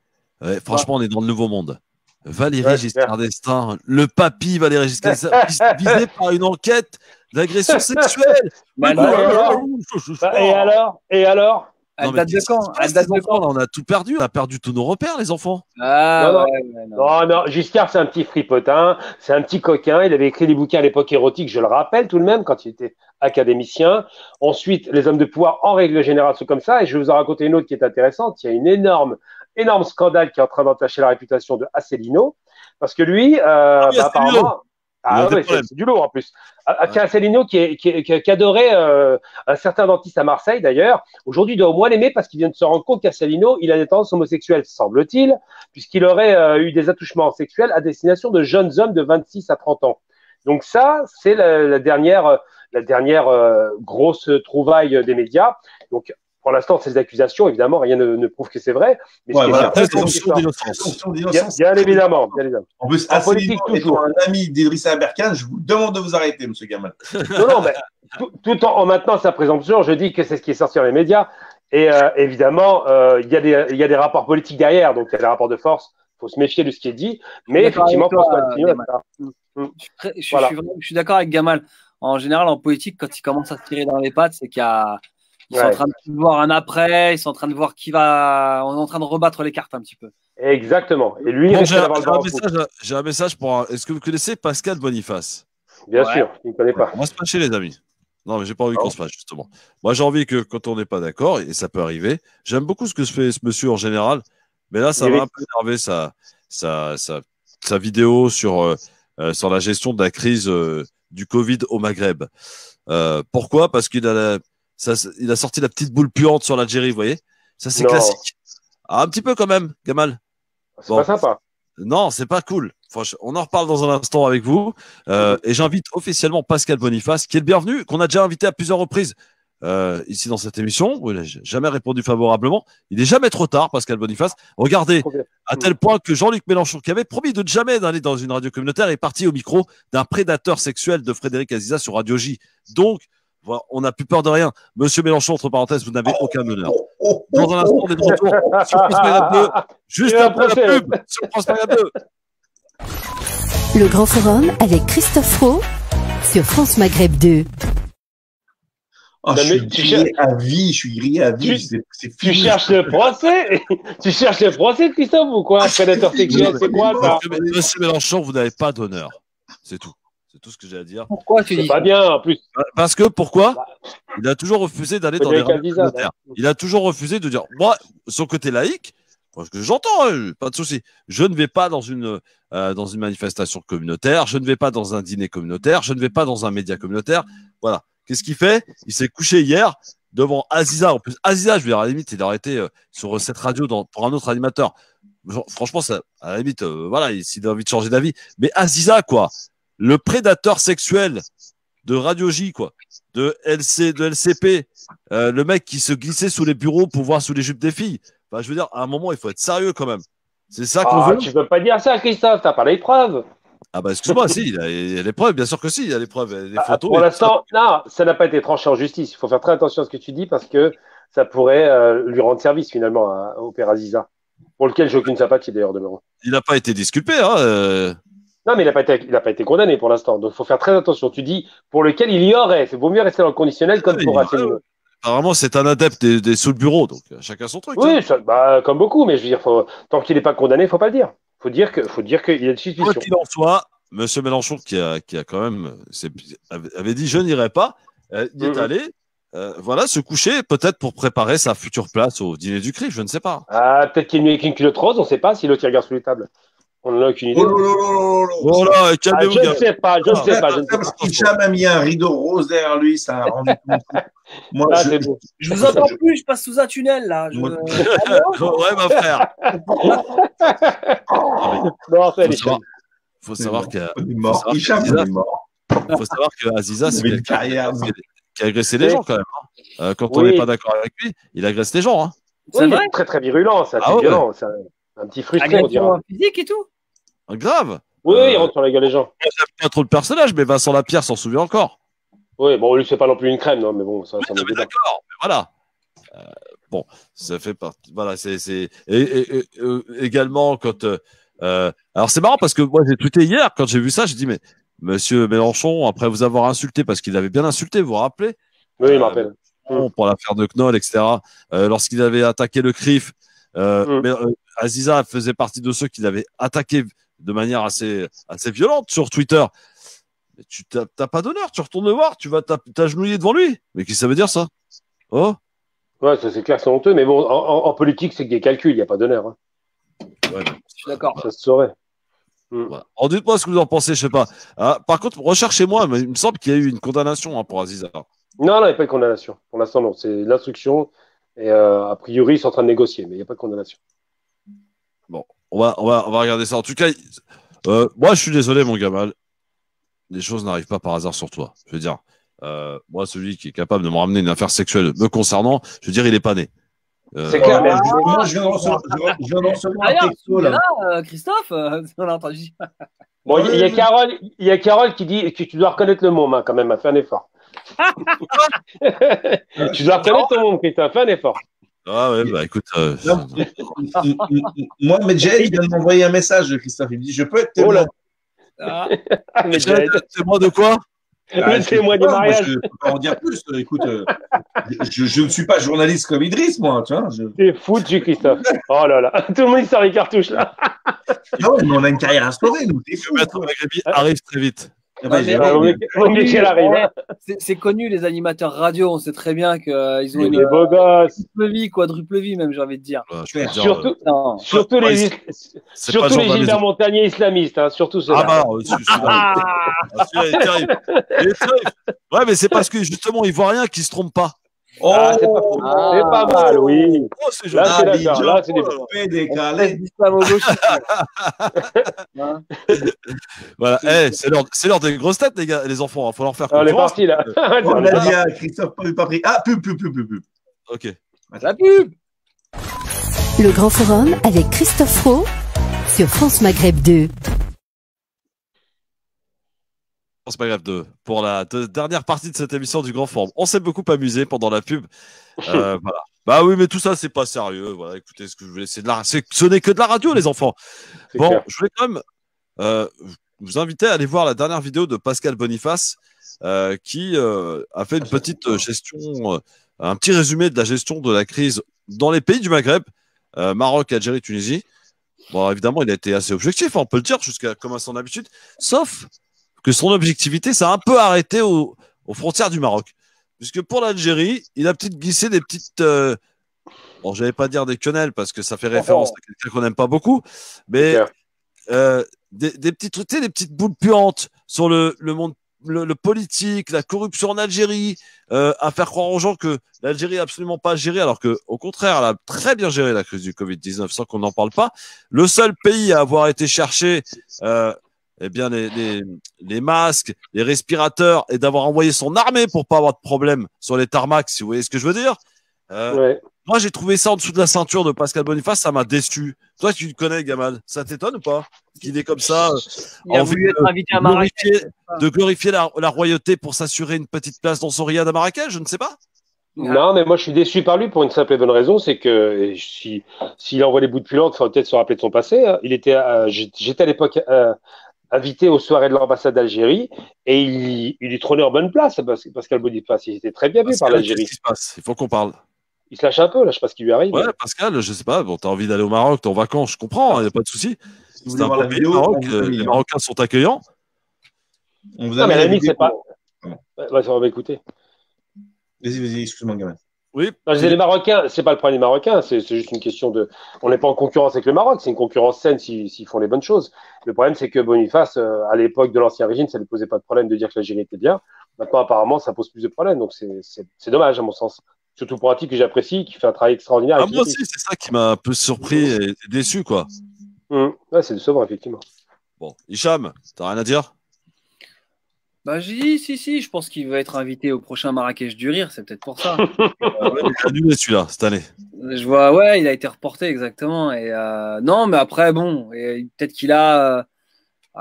Speaker 3: Franchement, on est dans le nouveau monde. Valéry Giscard d'Estaing, le papy Valéry Giscard d'Estaing, visé par une enquête d'agression sexuelle.
Speaker 5: Et alors
Speaker 4: Elle date de quand?
Speaker 3: On a tout perdu. On a perdu tous nos repères, les enfants.
Speaker 5: Non, Giscard, c'est un petit fripotin, c'est un petit coquin. Il avait écrit des bouquins à l'époque érotique, je le rappelle tout de même, quand il était académicien. Ensuite, les hommes de pouvoir, en règle générale, sont comme ça. Et je vais vous en raconter une autre qui est intéressante. Il y a une énorme scandale qui est en train d'entacher la réputation de Asselineau. Parce que lui, apparemment. C'est du lourd en plus. Asselineau qui adorait un certain dentiste à Marseille d'ailleurs. Aujourd'hui, il doit au moins l'aimer parce qu'il vient de se rendre compte qu'Asselineau, il a des tendances homosexuelles, semble-t-il, puisqu'il aurait eu des attouchements sexuels à destination de jeunes hommes de 26 à 30 ans. Donc ça, c'est la dernière grosse trouvaille des médias. Donc pour l'instant, ces accusations, évidemment, rien ne prouve que c'est vrai. Mais
Speaker 6: présomption d'innocence.
Speaker 5: Bien évidemment.
Speaker 6: En plus, en politique, toujours un ami d'Idrissa Aberkane, je vous demande de vous arrêter, monsieur Gamal.
Speaker 5: Non, mais tout en maintenant sa présomption, je dis que c'est ce qui est sorti dans les médias. Et évidemment, il y a des rapports politiques derrière, donc il y a des rapports de force. Il faut se méfier de ce qui est dit. Mais effectivement,
Speaker 4: je suis d'accord avec Gamal. En général, en politique, quand ils commencent à se tirer dans les pattes, c'est qu'ils sont en train de voir un après, ils sont en train de voir on est en train de rebattre les cartes un petit peu.
Speaker 5: Exactement. Et lui,
Speaker 3: j'ai un message pour. Est-ce que vous connaissez Pascal Boniface?
Speaker 5: Bien sûr, il ne connaît pas.
Speaker 3: On va se fâcher, les amis. Non, mais j'ai pas envie qu'on se fâche, justement. Moi, j'ai envie que quand on n'est pas d'accord, et ça peut arriver, j'aime beaucoup ce que fait ce monsieur en général, mais là, ça m'a un peu énervé sa vidéo sur la gestion de la crise du Covid au Maghreb. Pourquoi? Parce qu'il a sorti la petite boule puante sur l'Algérie, vous voyez? Ça, c'est classique. Ah, un petit peu quand même, Gamal.
Speaker 5: C'est pas sympa.
Speaker 3: Non, c'est pas cool. On en reparle dans un instant avec vous. Et j'invite officiellement Pascal Boniface, qui est le bienvenu, qu'on a déjà invité à plusieurs reprises ici dans cette émission. Il n'a jamais répondu favorablement. Il n'est jamais trop tard, Pascal Boniface. Regardez, à tel point que Jean-Luc Mélenchon, qui avait promis de ne jamais aller dans une radio communautaire, est parti au micro d'un prédateur sexuel de Frédéric Aziza sur Radio J. Donc, voilà, on n'a plus peur de rien. Monsieur Mélenchon, entre parenthèses, vous n'avez aucun honneur. Dans un instant, on est de retour sur France Maghreb 2, juste après la pub sur France Maghreb 2.
Speaker 2: Le Grand Forum avec Christophe Roux sur France Maghreb 2.
Speaker 6: Je suis grillé à vie.
Speaker 5: Tu cherches le procès? Tu cherches le procès, Christophe, ou quoi? Prédateur sexuel, c'est quoi ça?
Speaker 3: Monsieur Mélenchon, vous n'avez pas d'honneur. C'est tout. C'est tout ce que j'ai à dire.
Speaker 5: Pourquoi tu dis ça? Pas bien, en plus.
Speaker 3: Parce que, pourquoi? Il a toujours refusé d'aller dans les radios communautaires. Il a toujours refusé de dire, moi, son côté laïque, parce que j'entends, pas de souci. Je ne vais pas dans une manifestation communautaire, je ne vais pas dans un dîner communautaire, je ne vais pas dans un média communautaire. Voilà. Qu'est-ce qu'il fait? Il s'est couché hier devant Aziza. En plus, Aziza, je veux dire, à la limite, il aurait été sur cette radio pour un autre animateur. Franchement, ça, à la limite, voilà, s'il a envie de changer d'avis. Mais Aziza, quoi. Le prédateur sexuel de Radio J, quoi, de LCP, le mec qui se glissait sous les bureaux pour voir sous les jupes des filles. Enfin, je veux dire, à un moment, il faut être sérieux quand même. C'est ça qu'on veut.
Speaker 5: Tu peux pas dire ça, Christophe, t'as pas les preuves.
Speaker 3: Ah bah excuse-moi, si, il y a les preuves, bien sûr que si, il y a les preuves, les photos.
Speaker 5: Pour l'instant, non, ça n'a pas été tranché en justice. Il faut faire très attention à ce que tu dis parce que ça pourrait lui rendre service finalement au père Aziza, pour lequel j'ai aucune sympathie d'ailleurs de Mélenchon.
Speaker 3: Il n'a pas été disculpé, hein.
Speaker 5: Non, mais il n'a pas été condamné pour l'instant. Donc, il faut faire très attention. Tu dis pour lequel il y aurait. C'est vaut mieux rester dans le conditionnel comme pour Asselineau.
Speaker 3: Apparemment, c'est un adepte des sous le bureau. Donc, chacun son truc.
Speaker 5: Oui, hein. Comme beaucoup. Mais je veux dire, tant qu'il n'est pas condamné, il ne faut pas le dire. Faut dire qu'il y a une suspicion.
Speaker 3: Quoi qu'il en soit, M. Mélenchon, qui a quand même avait dit je n'irai pas, il est allé. Voilà, se coucher, peut-être pour préparer sa future place au dîner du CRIF, je ne sais pas.
Speaker 5: Ah, peut-être qu'il est venu avec une culotte rose, on ne sait pas si l'autre regarde sous les tables. On n'en a aucune idée.
Speaker 3: Oh là, calmez-vous.
Speaker 5: Je ne sais pas.
Speaker 6: Parce qu'Hicham a mis un rideau rose derrière lui, ça a rendu compte. Moi,
Speaker 4: je vous entends plus, je passe sous un tunnel là.
Speaker 3: Ouais, ma frère.
Speaker 5: Non, c'est
Speaker 3: faut savoir que Aziza, c'est
Speaker 6: quelqu'un
Speaker 3: qui a agressé les gens quand même. Quand on n'est pas d'accord avec lui, il agresse les gens. Hein.
Speaker 5: C'est vrai. Très très virulent, c'est assez violent. C'est un petit frustré, on dirait.
Speaker 4: Physique et tout.
Speaker 3: Grave.
Speaker 5: Oui, il rentre sur la gueule des gens.
Speaker 3: J'aime pas trop le personnage, mais Vincent Lapierre s'en souvient encore.
Speaker 5: Oui, bon, lui, c'est pas non plus une crème, non, mais bon, ça
Speaker 3: oui, mais d'accord, mais voilà. Bon, ça fait partie. Voilà, c'est également quand. Alors c'est marrant parce que moi j'ai tweeté hier quand j'ai vu ça, j'ai dit mais Monsieur Mélenchon, après vous avoir insulté parce qu'il avait bien insulté, vous vous rappelez?
Speaker 5: Oui, il me rappelle.
Speaker 3: Pour l'affaire de Knoll, etc. Lorsqu'il avait attaqué le CRIF, mais Aziza faisait partie de ceux qui l'avaient attaqué de manière assez violente sur Twitter. Mais tu t'as pas d'honneur, tu retournes le voir, tu vas t'agenouiller devant lui. Mais qu'est-ce que ça veut dire ça? Oh.
Speaker 5: Ouais, ça c'est clair, c'est honteux, mais bon, en politique, c'est que des calculs, il n'y a pas d'honneur. Hein.
Speaker 3: Ouais,
Speaker 4: je suis d'accord.
Speaker 5: Ça se saurait.
Speaker 3: Voilà. Alors, dites-moi ce que vous en pensez, je sais pas. Par contre, recherchez-moi, mais il me semble qu'il y a eu une condamnation pour Aziza.
Speaker 5: Non, il n'y a pas de condamnation. Pour l'instant, non. C'est l'instruction. Et a priori, ils sont en train de négocier, mais il n'y a pas de condamnation.
Speaker 3: Bon, on va regarder ça. En tout cas, moi, je suis désolé, mon Gamal. les choses n'arrivent pas par hasard sur toi. Je veux dire, moi, celui qui est capable de me ramener une affaire sexuelle me concernant, je veux dire, il est pas né.
Speaker 5: C'est clair.
Speaker 6: Moi, je viens de recevoir un texto là.
Speaker 4: Christophe, on a entendu.
Speaker 5: Bon, il y a Carole qui dit que tu dois reconnaître le môme, hein, quand même, fais un effort. Tu dois reconnaître ton môme, Christophe, fais un effort.
Speaker 3: Ah ouais, bah écoute.
Speaker 6: Moi, Medjed, il vient de m'envoyer un message, Christophe. Il me dit je peux être témoin.
Speaker 3: Témoin de quoi?
Speaker 5: Le témoin du mariage.
Speaker 6: Je ne peux pas en dire plus. Écoute, je ne suis pas journaliste comme Idriss, moi.
Speaker 5: T'es foutu, Christophe. Oh là là, tout le monde il sort les cartouches là.
Speaker 6: Ah ouais, mais on a une carrière instaurée, nous. T'es fou.
Speaker 3: Arrive très vite.
Speaker 4: C'est connu, les animateurs radio. On sait très bien qu'ils ont
Speaker 5: une beaux gosses.
Speaker 4: Triple vie, quadruple vie, même, j'ai envie de dire.
Speaker 5: Surtout les Gilbert Montagnier islamistes, hein, surtout ceux-là.
Speaker 3: Ah bah, celui-là est terrible. Il est terrible. Ouais, mais c'est parce que justement, ils voient rien qu'ils se trompent pas.
Speaker 5: C'est pas mal, oui. Là, c'est d'accord. Là, c'est des
Speaker 3: Voilà. C'est l'heure des grosses têtes, les gars, les enfants. Il faut leur faire
Speaker 5: confiance. On est parti là.
Speaker 6: On a dit à Christophe, pas pris. Ah, pub.
Speaker 3: Ok.
Speaker 4: La pub.
Speaker 2: Le Grand Forum avec Christophe Roux sur France Maghreb 2.
Speaker 3: France Maghreb 2 pour la dernière partie de cette émission du Grand Forum. On s'est beaucoup amusé pendant la pub. Voilà. Bah oui, mais tout ça, c'est pas sérieux. Voilà, écoutez, ce que je voulais, ce n'est que de la radio, les enfants. Bon, clair. Je voulais quand même vous inviter à aller voir la dernière vidéo de Pascal Boniface qui a fait une petite gestion, un petit résumé de la gestion de la crise dans les pays du Maghreb, Maroc, Algérie, Tunisie. Bon, évidemment, il a été assez objectif, on peut le dire, jusqu'à comme à son habitude, sauf que son objectivité s'est un peu arrêtée aux frontières du Maroc. Puisque pour l'Algérie, il a peut-être glissé des petites... bon, je n'allais pas dire des quenelles, parce que ça fait référence à quelqu'un qu'on n'aime pas beaucoup, mais des petits trucs, des petites boules puantes sur le monde, le politique, la corruption en Algérie, à faire croire aux gens que l'Algérie n'a absolument pas géré, alors qu'au contraire, elle a très bien géré la crise du Covid-19 sans qu'on n'en parle pas. Le seul pays à avoir été cherché... eh bien, les masques, les respirateurs, et d'avoir envoyé son armée pour pas avoir de problème sur les tarmacs, si vous voyez ce que je veux dire. Moi, j'ai trouvé ça en dessous de la ceinture de Pascal Boniface, ça m'a déçu. Toi, tu le connais, Gamal, ça t'étonne ou pas qu'il est comme ça,
Speaker 4: envie
Speaker 3: de glorifier la royauté pour s'assurer une petite place dans son riad à Marrakech, je ne sais pas.
Speaker 5: Non, mais moi je suis déçu par lui pour une simple et bonne raison, c'est que s'il envoie les bouts de puante, il faudrait peut-être se rappeler de son passé. J'étais à l'époque invité aux soirées de l'ambassade d'Algérie et il lui trônait en bonne place, Pascal Boniface. Il était très bien vu par l'Algérie.
Speaker 3: Qu'est-ce qui se passe ? Il faut qu'on parle.
Speaker 5: Il se lâche un peu, là, je sais pas ce qui lui arrive.
Speaker 3: Ouais, Pascal, je sais pas, bon, t'as envie d'aller au Maroc, t'es en vacances, je comprends, il n'y a pas de souci. C'est un bon pays, le Maroc, les Marocains sont accueillants.
Speaker 5: Non, mais la limite, c'est pas. On va écouter.
Speaker 6: Vas-y, excuse-moi, gamin.
Speaker 3: Oui.
Speaker 5: Non, je disais, les Marocains, c'est pas le problème des Marocains, c'est juste une question de. On n'est pas en concurrence avec le Maroc, c'est une concurrence saine s'ils font les bonnes choses. Le problème, c'est que Boniface, à l'époque de l'Ancien Régime, ça ne lui posait pas de problème de dire que l'Algérie était bien. Maintenant, apparemment, ça pose plus de problèmes, donc c'est dommage, à mon sens. Surtout pour un type que j'apprécie, qui fait un travail extraordinaire.
Speaker 3: Moi aussi, c'est ça qui m'a un peu surpris et déçu, quoi.
Speaker 5: Ouais, c'est décevant, effectivement.
Speaker 3: Bon, Hicham, t'as rien à dire ?
Speaker 4: Bah, j'ai dit, si, je pense qu'il va être invité au prochain Marrakech du Rire, c'est peut-être pour ça.
Speaker 3: Il a annulé celui-là, cette année.
Speaker 4: Je vois, ouais, il a été reporté, exactement. Et non, mais après, bon, peut-être qu'il a.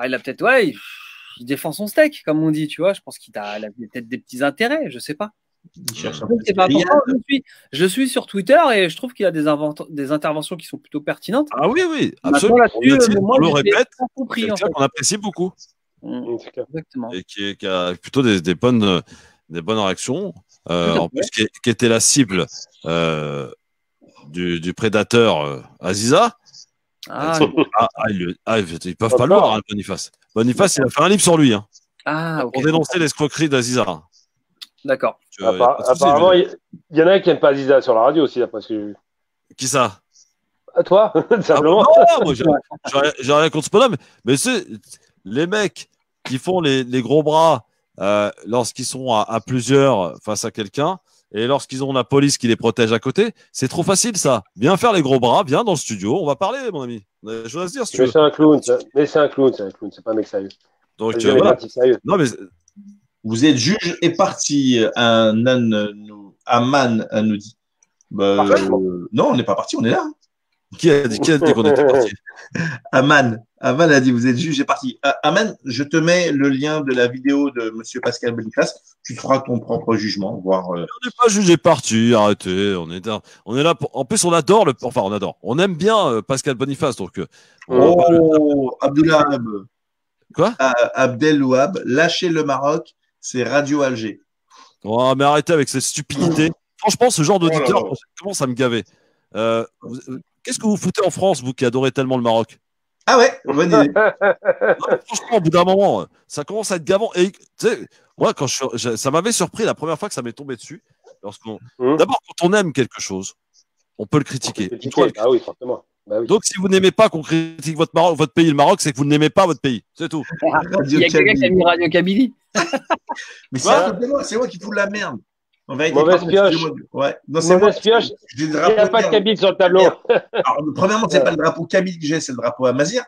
Speaker 4: Il a peut-être, ouais, il défend son steak, comme on dit, tu vois. Je pense qu'il a peut-être des petits intérêts, je sais pas. Je suis sur Twitter et je trouve qu'il y a des interventions qui sont plutôt pertinentes.
Speaker 3: Ah oui, absolument. On le répète, c'est quelqu'un qu'on apprécie beaucoup.
Speaker 4: Exactement.
Speaker 3: Et qui a plutôt des bonnes réactions. En plus, qui était la cible du prédateur Aziza. Ils peuvent pas le voir, hein, Boniface. Boniface, il a fait un livre sur lui. Hein, pour dénoncer l'escroquerie d'Aziza.
Speaker 4: D'accord.
Speaker 5: Apparemment, il y en a qui n'aiment pas Aziza sur la radio aussi, d'après ce que j'ai vu.
Speaker 3: Qui ça?
Speaker 5: Toi, simplement.
Speaker 3: Non, moi, j'ai rien contre ce bonhomme. Mais c'est les mecs qui font les gros bras lorsqu'ils sont à plusieurs face à quelqu'un et lorsqu'ils ont la police qui les protège à côté, c'est trop facile ça. Viens faire les gros bras, viens dans le studio, on va parler, mon ami. On a des choses à se dire si tu veux.
Speaker 5: C'est un clown, c'est un clown, c'est pas un mec sérieux.
Speaker 3: Donc,
Speaker 5: Algérie,
Speaker 3: voilà.
Speaker 5: sérieux.
Speaker 3: Non, mais
Speaker 6: Vous êtes juge et parti. Aman nous dit. Bah, non, on n'est pas parti, on est là.
Speaker 3: Qui a dit qu'on était parti?
Speaker 6: Aman a dit vous êtes juge et parti. Aman, je te mets le lien de la vidéo de Monsieur Pascal Boniface. Tu feras ton propre jugement, voir.
Speaker 3: On n'est pas jugé parti, arrêtez. On est là pour. En plus, on adore on adore. On aime bien Pascal Boniface, donc.
Speaker 6: Abdelwahab.
Speaker 3: Quoi?
Speaker 6: Abdelwahab, lâchez le Maroc, c'est Radio Alger.
Speaker 3: Oh, mais arrêtez avec cette stupidité. Franchement, ce genre d'auditeur commence à me gaver. Qu'est-ce que vous foutez en France, vous qui adorez tellement le Maroc?
Speaker 6: Ah ouais, bonne idée.
Speaker 3: Non, franchement, au bout d'un moment, ça commence à être gavant. Et tu sais, moi, ça m'avait surpris la première fois que ça m'est tombé dessus. D'abord, quand on aime quelque chose, on peut le critiquer.
Speaker 5: Ah oui, forcément. Bah oui.
Speaker 3: Donc, si vous n'aimez pas qu'on critique votre pays, le Maroc, c'est que vous ne l'aimez pas, votre pays. C'est tout.
Speaker 4: Il y a quelqu'un qui a mis Radio Kabylie.
Speaker 6: Mais c'est moi qui fous de la merde. En vérité,
Speaker 5: mauvaise pioche.
Speaker 6: Ouais. Non, c'est
Speaker 5: mauvaise pioche. Il n'y a pas de Kabyle sur le tableau.
Speaker 6: Alors, premièrement, c'est pas le drapeau Kabyle que j'ai, c'est le drapeau Amazigh.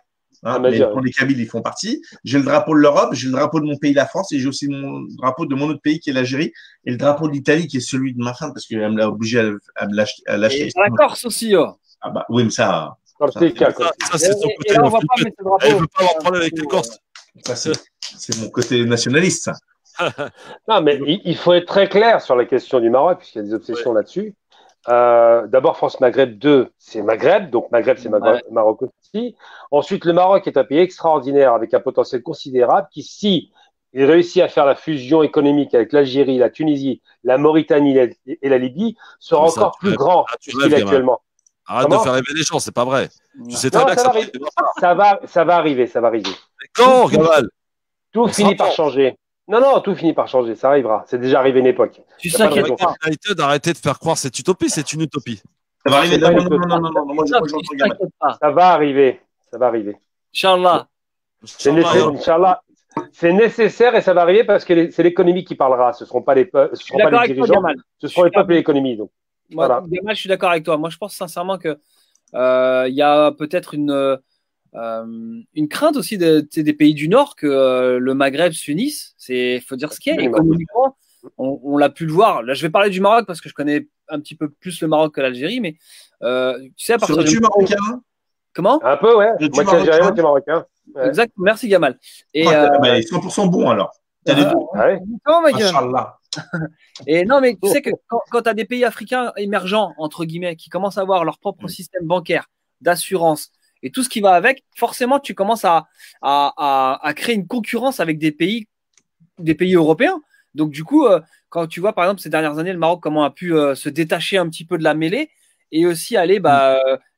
Speaker 6: Mais quand les Kabyles, ils font partie. J'ai le drapeau de l'Europe, j'ai le drapeau de mon pays, la France, et j'ai aussi mon drapeau de mon autre pays qui est l'Algérie, et le drapeau de l'Italie qui est celui de ma femme, parce qu'elle me l'a obligé à me l'acheter.
Speaker 4: Et la Corse aussi.
Speaker 6: Ah bah oui, mais ça.
Speaker 3: Ça, c'est son côté. Elle ne veut pas avoir de problème avec les Corses.
Speaker 6: Ça, c'est mon côté nationaliste, ça.
Speaker 5: Non, mais il faut être très clair sur la question du Maroc, puisqu'il y a des obsessions là-dessus. D'abord, France-Maghreb 2, c'est Maghreb, donc Maghreb, c'est Maroc aussi. Ensuite, le Maroc est un pays extraordinaire avec un potentiel considérable qui, si il réussit à faire la fusion économique avec l'Algérie, la Tunisie, la Mauritanie et la Libye, sera encore plus grand que ce qu'il est actuellement.
Speaker 3: Arrête de faire rêver les gens, c'est pas vrai. Tu sais très bien que
Speaker 5: ça va arriver.
Speaker 3: Quand, Gamal?
Speaker 5: Tout finit par changer. Non, tout finit par changer, ça arrivera. C'est déjà arrivé une époque.
Speaker 4: Tu sais qu'il
Speaker 3: d'arrêter de faire croire cette utopie, c'est une utopie.
Speaker 6: Ça va arriver. Non,
Speaker 5: ça va arriver.
Speaker 4: Inch'Allah.
Speaker 5: C'est nécessaire et ça va arriver parce que c'est l'économie qui parlera. Ce ne seront pas les dirigeants, ce seront les peuples et l'économie. Donc, voilà.
Speaker 4: Gamal, je suis d'accord avec toi. Moi, je pense sincèrement que y a peut-être une crainte aussi des pays du Nord que le Maghreb s'unisse. Il faut dire ce qu'il y a. Économiquement, on l'a pu le voir. Là, je vais parler du Maroc parce que je connais un petit peu plus le Maroc que l'Algérie, mais tu sais, à partir
Speaker 6: du marocain.
Speaker 4: Comment?
Speaker 5: Un peu, ouais. Moi, c'est algérien, tu es marocain. Ouais.
Speaker 4: Exact. Merci, Gamal. Et
Speaker 6: il est 100% bon alors.
Speaker 4: Et non, mais tu sais que quand tu as des pays africains émergents, entre guillemets, qui commencent à avoir leur propre système bancaire, d'assurance et tout ce qui va avec, forcément, tu commences à créer une concurrence avec des pays européens. Donc, du coup, quand tu vois, par exemple, ces dernières années, le Maroc, comment a pu se détacher un petit peu de la mêlée et aussi aller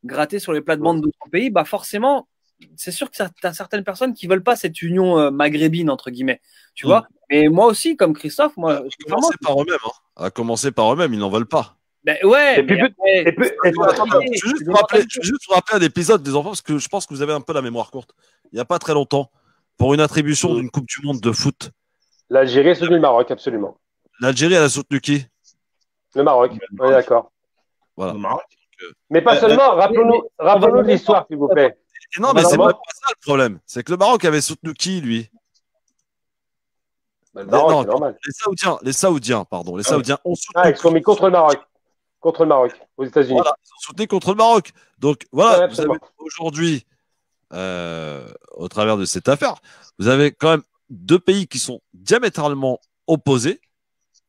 Speaker 4: gratter sur les plates-bandes d'autres pays, forcément, c'est sûr que tu as certaines personnes qui veulent pas cette union maghrébine, entre guillemets. Tu vois? Mais moi aussi, comme Christophe, moi.
Speaker 3: À commencer par eux-mêmes, ils n'en veulent pas.
Speaker 4: Ben ouais.
Speaker 3: Je vais juste vous rappeler un épisode des enfants, parce que je pense que vous avez un peu la mémoire courte. Il n'y a pas très longtemps, pour une attribution d'une Coupe du Monde de foot.
Speaker 5: L'Algérie a soutenu le Maroc, absolument.
Speaker 3: L'Algérie, elle a soutenu qui?
Speaker 5: Le Maroc, on est d'accord.
Speaker 3: Voilà.
Speaker 6: Le Maroc.
Speaker 5: Mais pas seulement, rappelons-nous de l'histoire, s'il vous plaît.
Speaker 3: Non, mais c'est pas ça le problème. C'est que le Maroc avait soutenu qui, lui?
Speaker 5: Le Maroc, c'est normal.
Speaker 3: Les Saoudiens ont soutenu.
Speaker 5: Ils sont mis contre le Maroc. Contre le Maroc, aux États-Unis.
Speaker 3: Voilà, ils ont soutenu contre le Maroc. Donc voilà, vous avez aujourd'hui, au travers de cette affaire, vous avez quand même deux pays qui sont diamétralement opposés.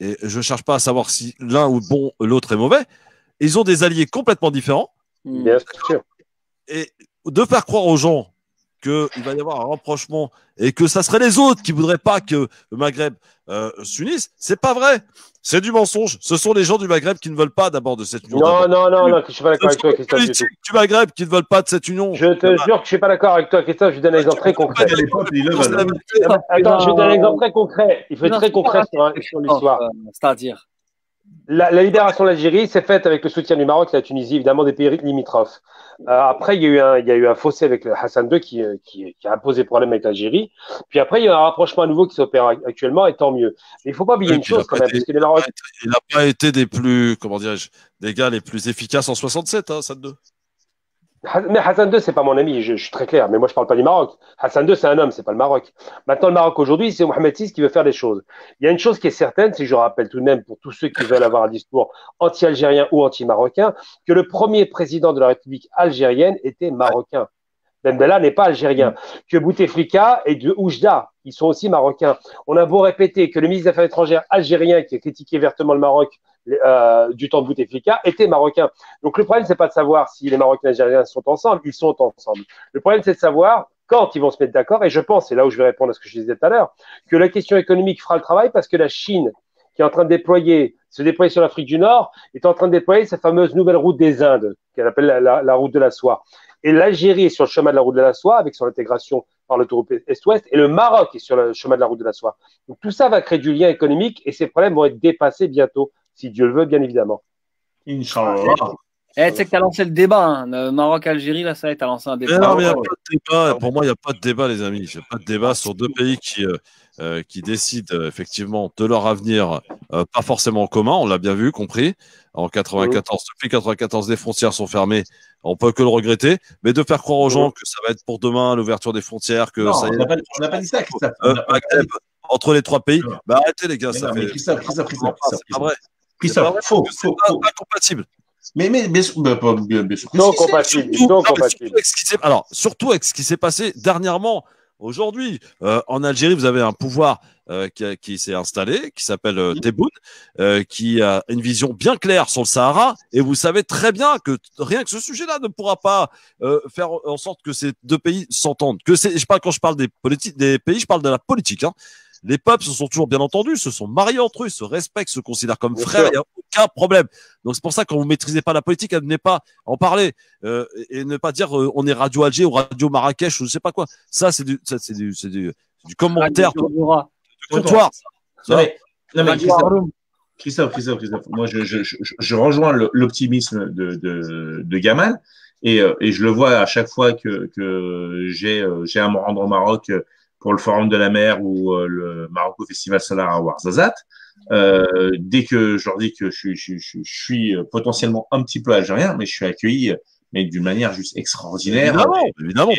Speaker 3: Et je ne cherche pas à savoir si l'un ou bon, l'autre est mauvais. Ils ont des alliés complètement différents.
Speaker 5: Bien sûr.
Speaker 3: Et de faire croire aux gens qu'il va y avoir un rapprochement et que ça serait les autres qui voudraient pas que le Maghreb s'unisse, c'est pas vrai. C'est du mensonge. Ce sont les gens du Maghreb qui ne veulent pas d'abord de cette union.
Speaker 5: Non, je suis pas d'accord avec toi, Christophe.
Speaker 3: Du Maghreb qui ne veulent pas de cette union.
Speaker 5: Je te jure que je suis pas d'accord avec toi, Christophe. Je vais donner un exemple très concret. Attends, je vais donner un exemple très concret. Il faut être très concret sur l'histoire.
Speaker 4: C'est-à-dire
Speaker 5: la libération de l'Algérie s'est faite avec le soutien du Maroc et de la Tunisie, évidemment des pays limitrophes. Après, il y a eu un fossé avec le Hassan II qui a posé problème avec l'Algérie. Puis après, il y a un rapprochement à nouveau qui s'opère actuellement, et tant mieux. Mais il ne faut pas oublier une chose quand même, parce que les Marocains.
Speaker 3: Il n'a pas été des gars les plus efficaces en 67, Hassan II.
Speaker 5: Mais Hassan II, c'est pas mon ami, je suis très clair, mais moi je parle pas du Maroc. Hassan II, c'est un homme, c'est pas le Maroc. Maintenant, le Maroc aujourd'hui, c'est Mohamed VI qui veut faire des choses. Il y a une chose qui est certaine, c'est que je rappelle tout de même pour tous ceux qui veulent avoir un discours anti-algérien ou anti-marocain, que le premier président de la République algérienne était marocain. Ben Bella n'est pas algérien. Que Bouteflika et de Oujda, ils sont aussi marocains. On a beau répéter que le ministre des Affaires étrangères algérien qui a critiqué vertement le Maroc du temps de Bouteflika était marocain. Donc le problème, c'est pas de savoir si les Marocains et les Algériens sont ensemble, ils sont ensemble. Le problème, c'est de savoir quand ils vont se mettre d'accord. Et je pense, c'est là où je vais répondre à ce que je disais tout à l'heure, que la question économique fera le travail parce que la Chine, qui est en train de se déployer sur l'Afrique du Nord, est en train de déployer sa fameuse nouvelle route des Indes, qu'elle appelle la route de la soie. Et l'Algérie est sur le chemin de la route de la soie avec son intégration par l'autoroute Est-Ouest et le Maroc est sur le chemin de la route de la soie. Donc tout ça va créer du lien économique et ces problèmes vont être dépassés bientôt, si Dieu le veut, bien évidemment.
Speaker 6: Inch'Allah.
Speaker 4: Tu sais que tu as lancé le débat, hein. Maroc-Algérie, là, ça y est, tu as lancé un débat.
Speaker 3: Non, mais il n'y a pas de débat. Pour moi, il n'y a pas de débat, les amis. Il n'y a pas de débat sur deux pays qui décident effectivement de leur avenir, pas forcément en commun, on l'a bien vu, compris. En 94, depuis 94, les frontières sont fermées. On peut que le regretter, mais de faire croire aux gens que ça va être pour demain l'ouverture des frontières, que
Speaker 6: non,
Speaker 3: ça y est.
Speaker 6: on n'a pas dit ça, Christophe.
Speaker 3: Entre les trois pays. Bah arrêtez les gars, ça fait.
Speaker 6: Christophe,
Speaker 3: c'est pas vrai.
Speaker 6: Christophe, faux.
Speaker 3: Pas compatible.
Speaker 6: Mais bien sûr, bien sûr.
Speaker 5: Non compatible.
Speaker 3: Alors, surtout avec ce qui s'est passé dernièrement. Aujourd'hui, en Algérie, vous avez un pouvoir qui s'est installé, qui s'appelle Tebboune, qui a une vision bien claire sur le Sahara, et vous savez très bien que rien que ce sujet-là ne pourra pas faire en sorte que ces deux pays s'entendent. Quand je parle des pays, je parle de la politique. Hein. Les peuples se sont toujours bien entendus, se sont mariés entre eux, ils se respectent, se considèrent comme frères, il n'y a aucun problème. Donc c'est pour ça que quand vous maîtrisez pas la politique, ne venez pas en parler et ne pas dire on est Radio Alger ou Radio Marrakech ou je sais pas quoi. Ça c'est du commentaire de comptoir.
Speaker 6: Non mais Christophe, moi je rejoins l'optimisme de Gamal et je le vois à chaque fois que j'ai à me rendre au Maroc pour le Forum de la mer ou le Marocco Festival Solar à Ouarzazate. Dès que je leur dis que je suis potentiellement un petit peu algérien, mais je suis accueilli mais d'une manière juste extraordinaire.
Speaker 3: Évidemment,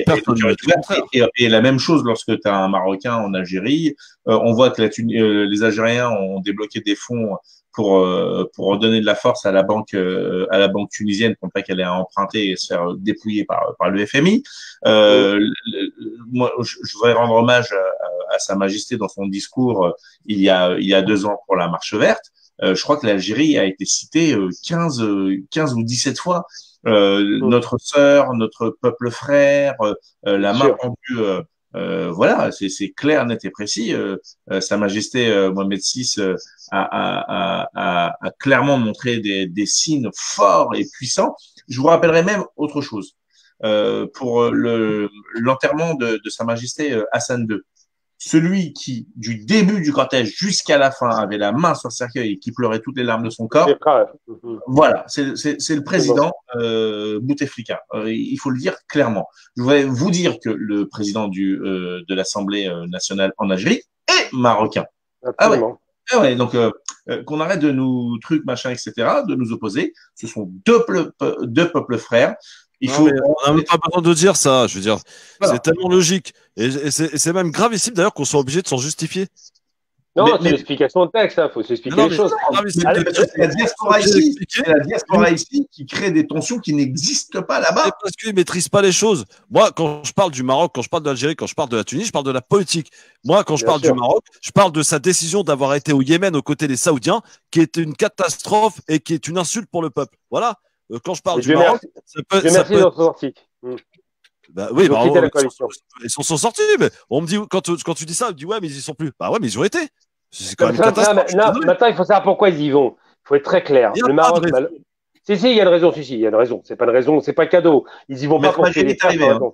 Speaker 6: et la même chose lorsque tu as un Marocain en Algérie. On voit que les Algériens ont débloqué des fonds pour redonner de la force à la banque tunisienne pour pas qu'elle ait à emprunter et se faire dépouiller par le FMI. Moi, je voudrais rendre hommage à Sa Majesté dans son discours il y a 2 ans pour la Marche verte. Je crois que l'Algérie a été citée 15 ou 17 fois. Notre sœur, notre peuple frère, la main tendue. Voilà, c'est clair, net et précis. Sa Majesté Mohamed VI a clairement montré des signes forts et puissants. Je vous rappellerai même autre chose. Pour l'enterrement de Sa Majesté Hassan II, celui qui, du début du cortège jusqu'à la fin, avait la main sur le cercueil et qui pleurait toutes les larmes de son corps, voilà, c'est le président Bouteflika. Il faut le dire clairement. Je voudrais vous dire que le président de l'Assemblée nationale en Algérie est marocain.
Speaker 5: Absolument.
Speaker 6: Ah ouais, donc qu'on arrête de nous machin, etc., de nous opposer. Ce sont deux peuples frères.
Speaker 3: On n'a même pas besoin de dire ça. Je veux dire, c'est tellement logique. Et c'est même gravissime d'ailleurs qu'on soit obligé de s'en justifier.
Speaker 5: Non, c'est l'explication de texte. Il faut s'expliquer les choses.
Speaker 6: C'est la diaspora ici qui crée des tensions qui n'existent pas là-bas.
Speaker 3: Parce qu'ils ne maîtrisent pas les choses. Moi, quand je parle du Maroc, quand je parle de l'Algérie, quand je parle de la Tunisie, je parle de la politique. Moi, quand je parle du Maroc, je parle de sa décision d'avoir été au Yémen aux côtés des Saoudiens, qui est une catastrophe et qui est une insulte pour le peuple. Voilà. Quand je parle du Maroc, ça peut être... Bah oui, bah, ils sont sortis, mais on me dit, quand tu dis ça, on me dit ouais, mais ils y sont plus. Bah ouais, mais ils y ont été. C'est quand même une catastrophe.
Speaker 5: Maintenant, il faut savoir pourquoi ils y vont. Il faut être très clair. Le Maroc, si, il y a une raison. Il y a une raison. C'est pas une raison, c'est pas cadeau. Ils y vont pas pour que les
Speaker 3: bon.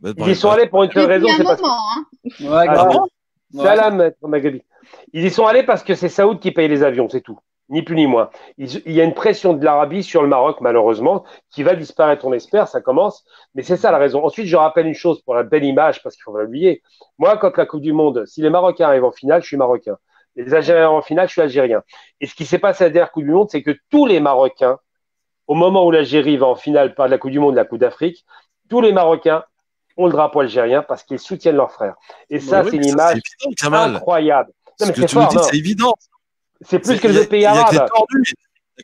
Speaker 5: Ils y sont allés pour une seule raison. C'est parce que. Salam, Maghali. Ils y sont allés parce que c'est Saoud qui paye les avions, c'est tout. Ni plus ni moins. Il y a une pression de l'Arabie sur le Maroc, malheureusement, qui va disparaître, on espère, ça commence. Mais c'est ça la raison. Ensuite, je rappelle une chose pour la belle image, parce qu'il faut pas l'oublier. Moi, quand la Coupe du Monde, si les Marocains arrivent en finale, je suis Marocain. Les Algériens en finale, je suis Algérien. Et ce qui s'est passé à la dernière Coupe du Monde, c'est que tous les Marocains au moment où l'Algérie va en finale pas de la Coupe du Monde, de la Coupe d'Afrique, tous les Marocains ont le drapeau algérien parce qu'ils soutiennent leurs frères. Et ça, c'est une image incroyable. Non, mais c'est fort, non.
Speaker 3: C'est évident.
Speaker 5: C'est plus que les autres pays arabes.
Speaker 3: Il y a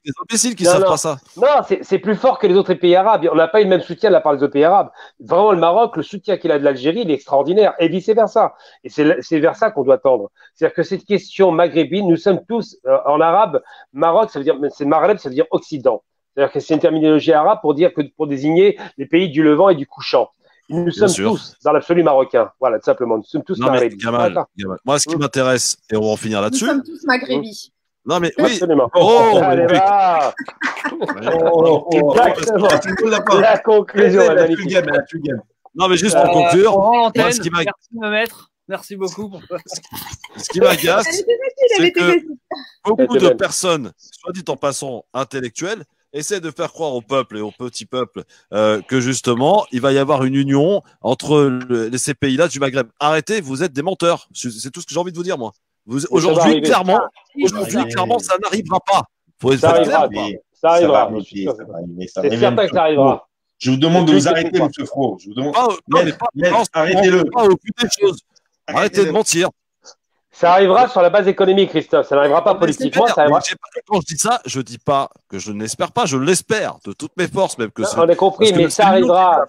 Speaker 3: des imbéciles qui ne savent pas ça.
Speaker 5: Non, c'est plus fort que les autres pays arabes. On n'a pas eu le même soutien de la part des autres pays arabes. Vraiment, le Maroc, le soutien qu'il a de l'Algérie, il est extraordinaire. Et vice-versa. Et c'est vers ça qu'on doit tendre. C'est-à-dire que cette question maghrébine, nous sommes tous, en arabe, Maroc, ça veut dire, c'est Maghreb, ça veut dire Occident. C'est-à-dire que c'est une terminologie arabe pour désigner les pays du Levant et du couchant. Nous sommes tous dans l'absolu marocain. Voilà, tout simplement. Nous sommes tous maghrébis.
Speaker 3: Moi, ce qui m'intéresse, et on va en finir là-dessus.
Speaker 13: Nous sommes tous maghrébis.
Speaker 3: Non, mais oui.
Speaker 5: Absolument.
Speaker 3: Allez,
Speaker 5: exactement. La conclusion est magnifique.
Speaker 3: Non, mais juste pour conclure.
Speaker 4: Merci de me mettre. Merci beaucoup.
Speaker 3: Ce qui m'agace, c'est que beaucoup de personnes, soit dit en passant intellectuelles, essaie de faire croire au peuple et au petit peuple que justement, il va y avoir une union entre ces pays-là du Maghreb. Arrêtez, vous êtes des menteurs. C'est tout ce que j'ai envie de vous dire, moi. Aujourd'hui, clairement, ça n'arrivera pas.
Speaker 5: Ça arrivera. C'est certain que ça arrivera.
Speaker 6: Je vous demande de vous arrêter, M. Fro. Je vous demande. Arrêtez-le.
Speaker 3: Arrêtez de mentir.
Speaker 5: Ça arrivera sur la base économique, Christophe. Ça n'arrivera pas politiquement. Ça arrivera.
Speaker 3: Quand je dis ça, je ne dis pas que je n'espère pas. Je l'espère de toutes mes forces, même que
Speaker 5: on a compris, mais ça arrivera.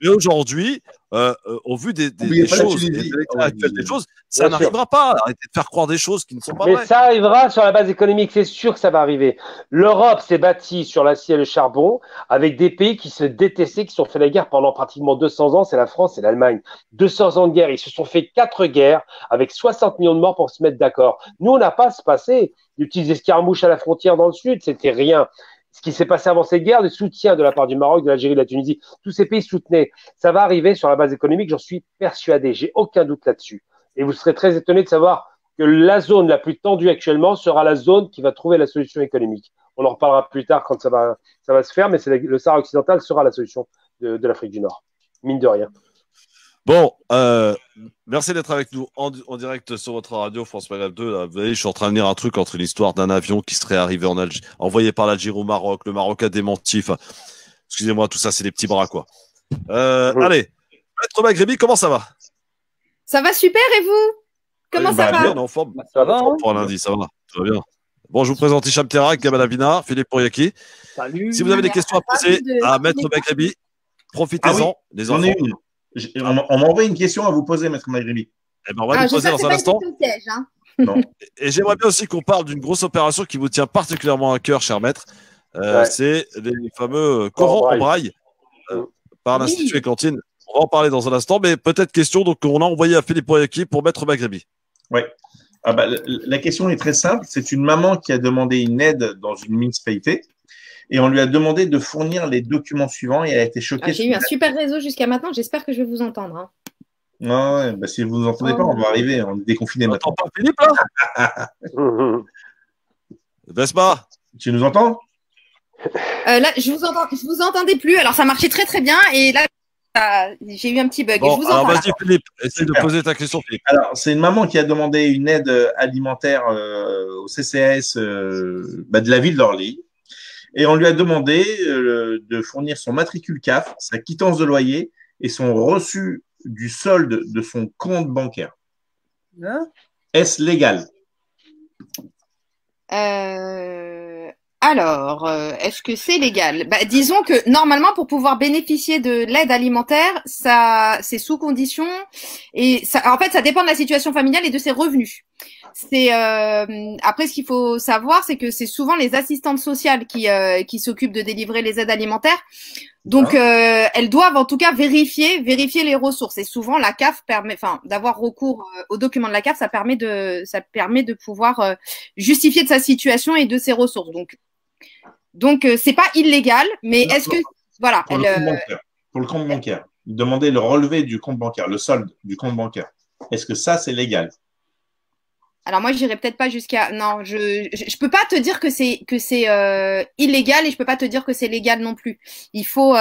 Speaker 3: Mais aujourd'hui, au vu des choses, ça n'arrivera pas. Arrêtez de faire croire des choses qui ne sont pas vraies.
Speaker 5: Mais ça arrivera sur la base économique, c'est sûr que ça va arriver. L'Europe s'est bâtie sur l'acier et le charbon avec des pays qui se détestaient, qui se sont fait la guerre pendant pratiquement 200 ans. C'est la France et l'Allemagne. 200 ans de guerre. Ils se sont fait 4 guerres avec 60 millions de morts pour se mettre d'accord. Nous, on n'a pas à se passer. Des petites escarmouches à la frontière dans le sud, c'était rien. Ce qui s'est passé avant cette guerre, le soutien de la part du Maroc, de l'Algérie, de la Tunisie, tous ces pays soutenaient. Ça va arriver sur la base économique, j'en suis persuadé. J'ai aucun doute là-dessus. Et vous serez très étonné de savoir que la zone la plus tendue actuellement sera la zone qui va trouver la solution économique. On en reparlera plus tard quand ça va se faire, mais le Sahara occidental sera la solution de l'Afrique du Nord. Mine de rien.
Speaker 3: Bon, merci d'être avec nous en direct sur votre radio France Maghreb 2. Là, vous voyez, je suis en train de lire un truc entre l'histoire d'un avion qui serait arrivé envoyé par l'Algérie au Maroc. Le Maroc a démenti. Enfin, excusez-moi, tout ça, c'est des petits bras, quoi. Allez, Maître Maghrébi, comment ça va?
Speaker 13: Ça va super, et vous? Comment ça va?
Speaker 3: Bien, en forme.
Speaker 4: Ça va, hein?
Speaker 3: Pour lundi, ça va. Ça va bien. Bon, je vous présente Hicham Terrak, Gamal Abina, Philippe Pouriaki.
Speaker 4: Salut.
Speaker 3: Si vous avez des questions à poser à Maître Maghrébi, profitez-en. Les enfants.
Speaker 6: J'en ai une. On m'a envoyé une question à vous poser, Maître Maghrébi.
Speaker 3: Eh ben, on va lui poser dans un instant.
Speaker 13: Piège, hein.
Speaker 6: Non.
Speaker 3: Et j'aimerais bien aussi qu'on parle d'une grosse opération qui vous tient particulièrement à cœur, cher maître. C'est les fameux Corans en braille par l'Institut Églantine. On va en parler dans un instant, mais peut-être question donc qu'on a envoyé à Philippe Poiriaki pour Maître Maghrébi.
Speaker 6: Oui. La question est très simple. C'est une maman qui a demandé une aide dans une municipalité. Et on lui a demandé de fournir les documents suivants et elle a été choquée.
Speaker 13: J'ai eu un super réseau jusqu'à maintenant, j'espère que je vais vous entendre. Hein.
Speaker 6: Non, si vous ne nous entendez pas, on va arriver, on est déconfiné maintenant.
Speaker 3: Pas Philippe, là Vespa,
Speaker 6: tu nous entends?
Speaker 13: Là, je vous entendais plus, alors ça marchait très très bien et là, j'ai eu un petit bug.
Speaker 3: Bon,
Speaker 13: je vous
Speaker 3: alors
Speaker 13: entends.
Speaker 3: vas-y Philippe, essaye de poser ta question, Philippe.
Speaker 6: Alors, c'est une maman qui a demandé une aide alimentaire au CCAS de la ville d'Orly. Et on lui a demandé de fournir son matricule CAF, sa quittance de loyer et son reçu du solde de son compte bancaire.
Speaker 4: Hein?
Speaker 6: Est-ce légal?
Speaker 13: Alors, est-ce que c'est légal? Disons que normalement, pour pouvoir bénéficier de l'aide alimentaire, c'est sous condition et en fait, ça dépend de la situation familiale et de ses revenus. Après, ce qu'il faut savoir, c'est que c'est souvent les assistantes sociales qui s'occupent de délivrer les aides alimentaires. Donc, elles doivent en tout cas vérifier les ressources. Et souvent, la CAF permet, d'avoir recours aux documents de la CAF, ça permet de pouvoir justifier de sa situation et de ses ressources. Donc, c'est pas illégal, mais est-ce que voilà
Speaker 6: pour le compte bancaire, demander le relevé du compte bancaire, le solde du compte bancaire. Est-ce que ça c'est légal?
Speaker 13: Alors moi, j'irai peut-être pas jusqu'à non, je peux pas te dire que c'est illégal et je peux pas te dire que c'est légal non plus. Il faut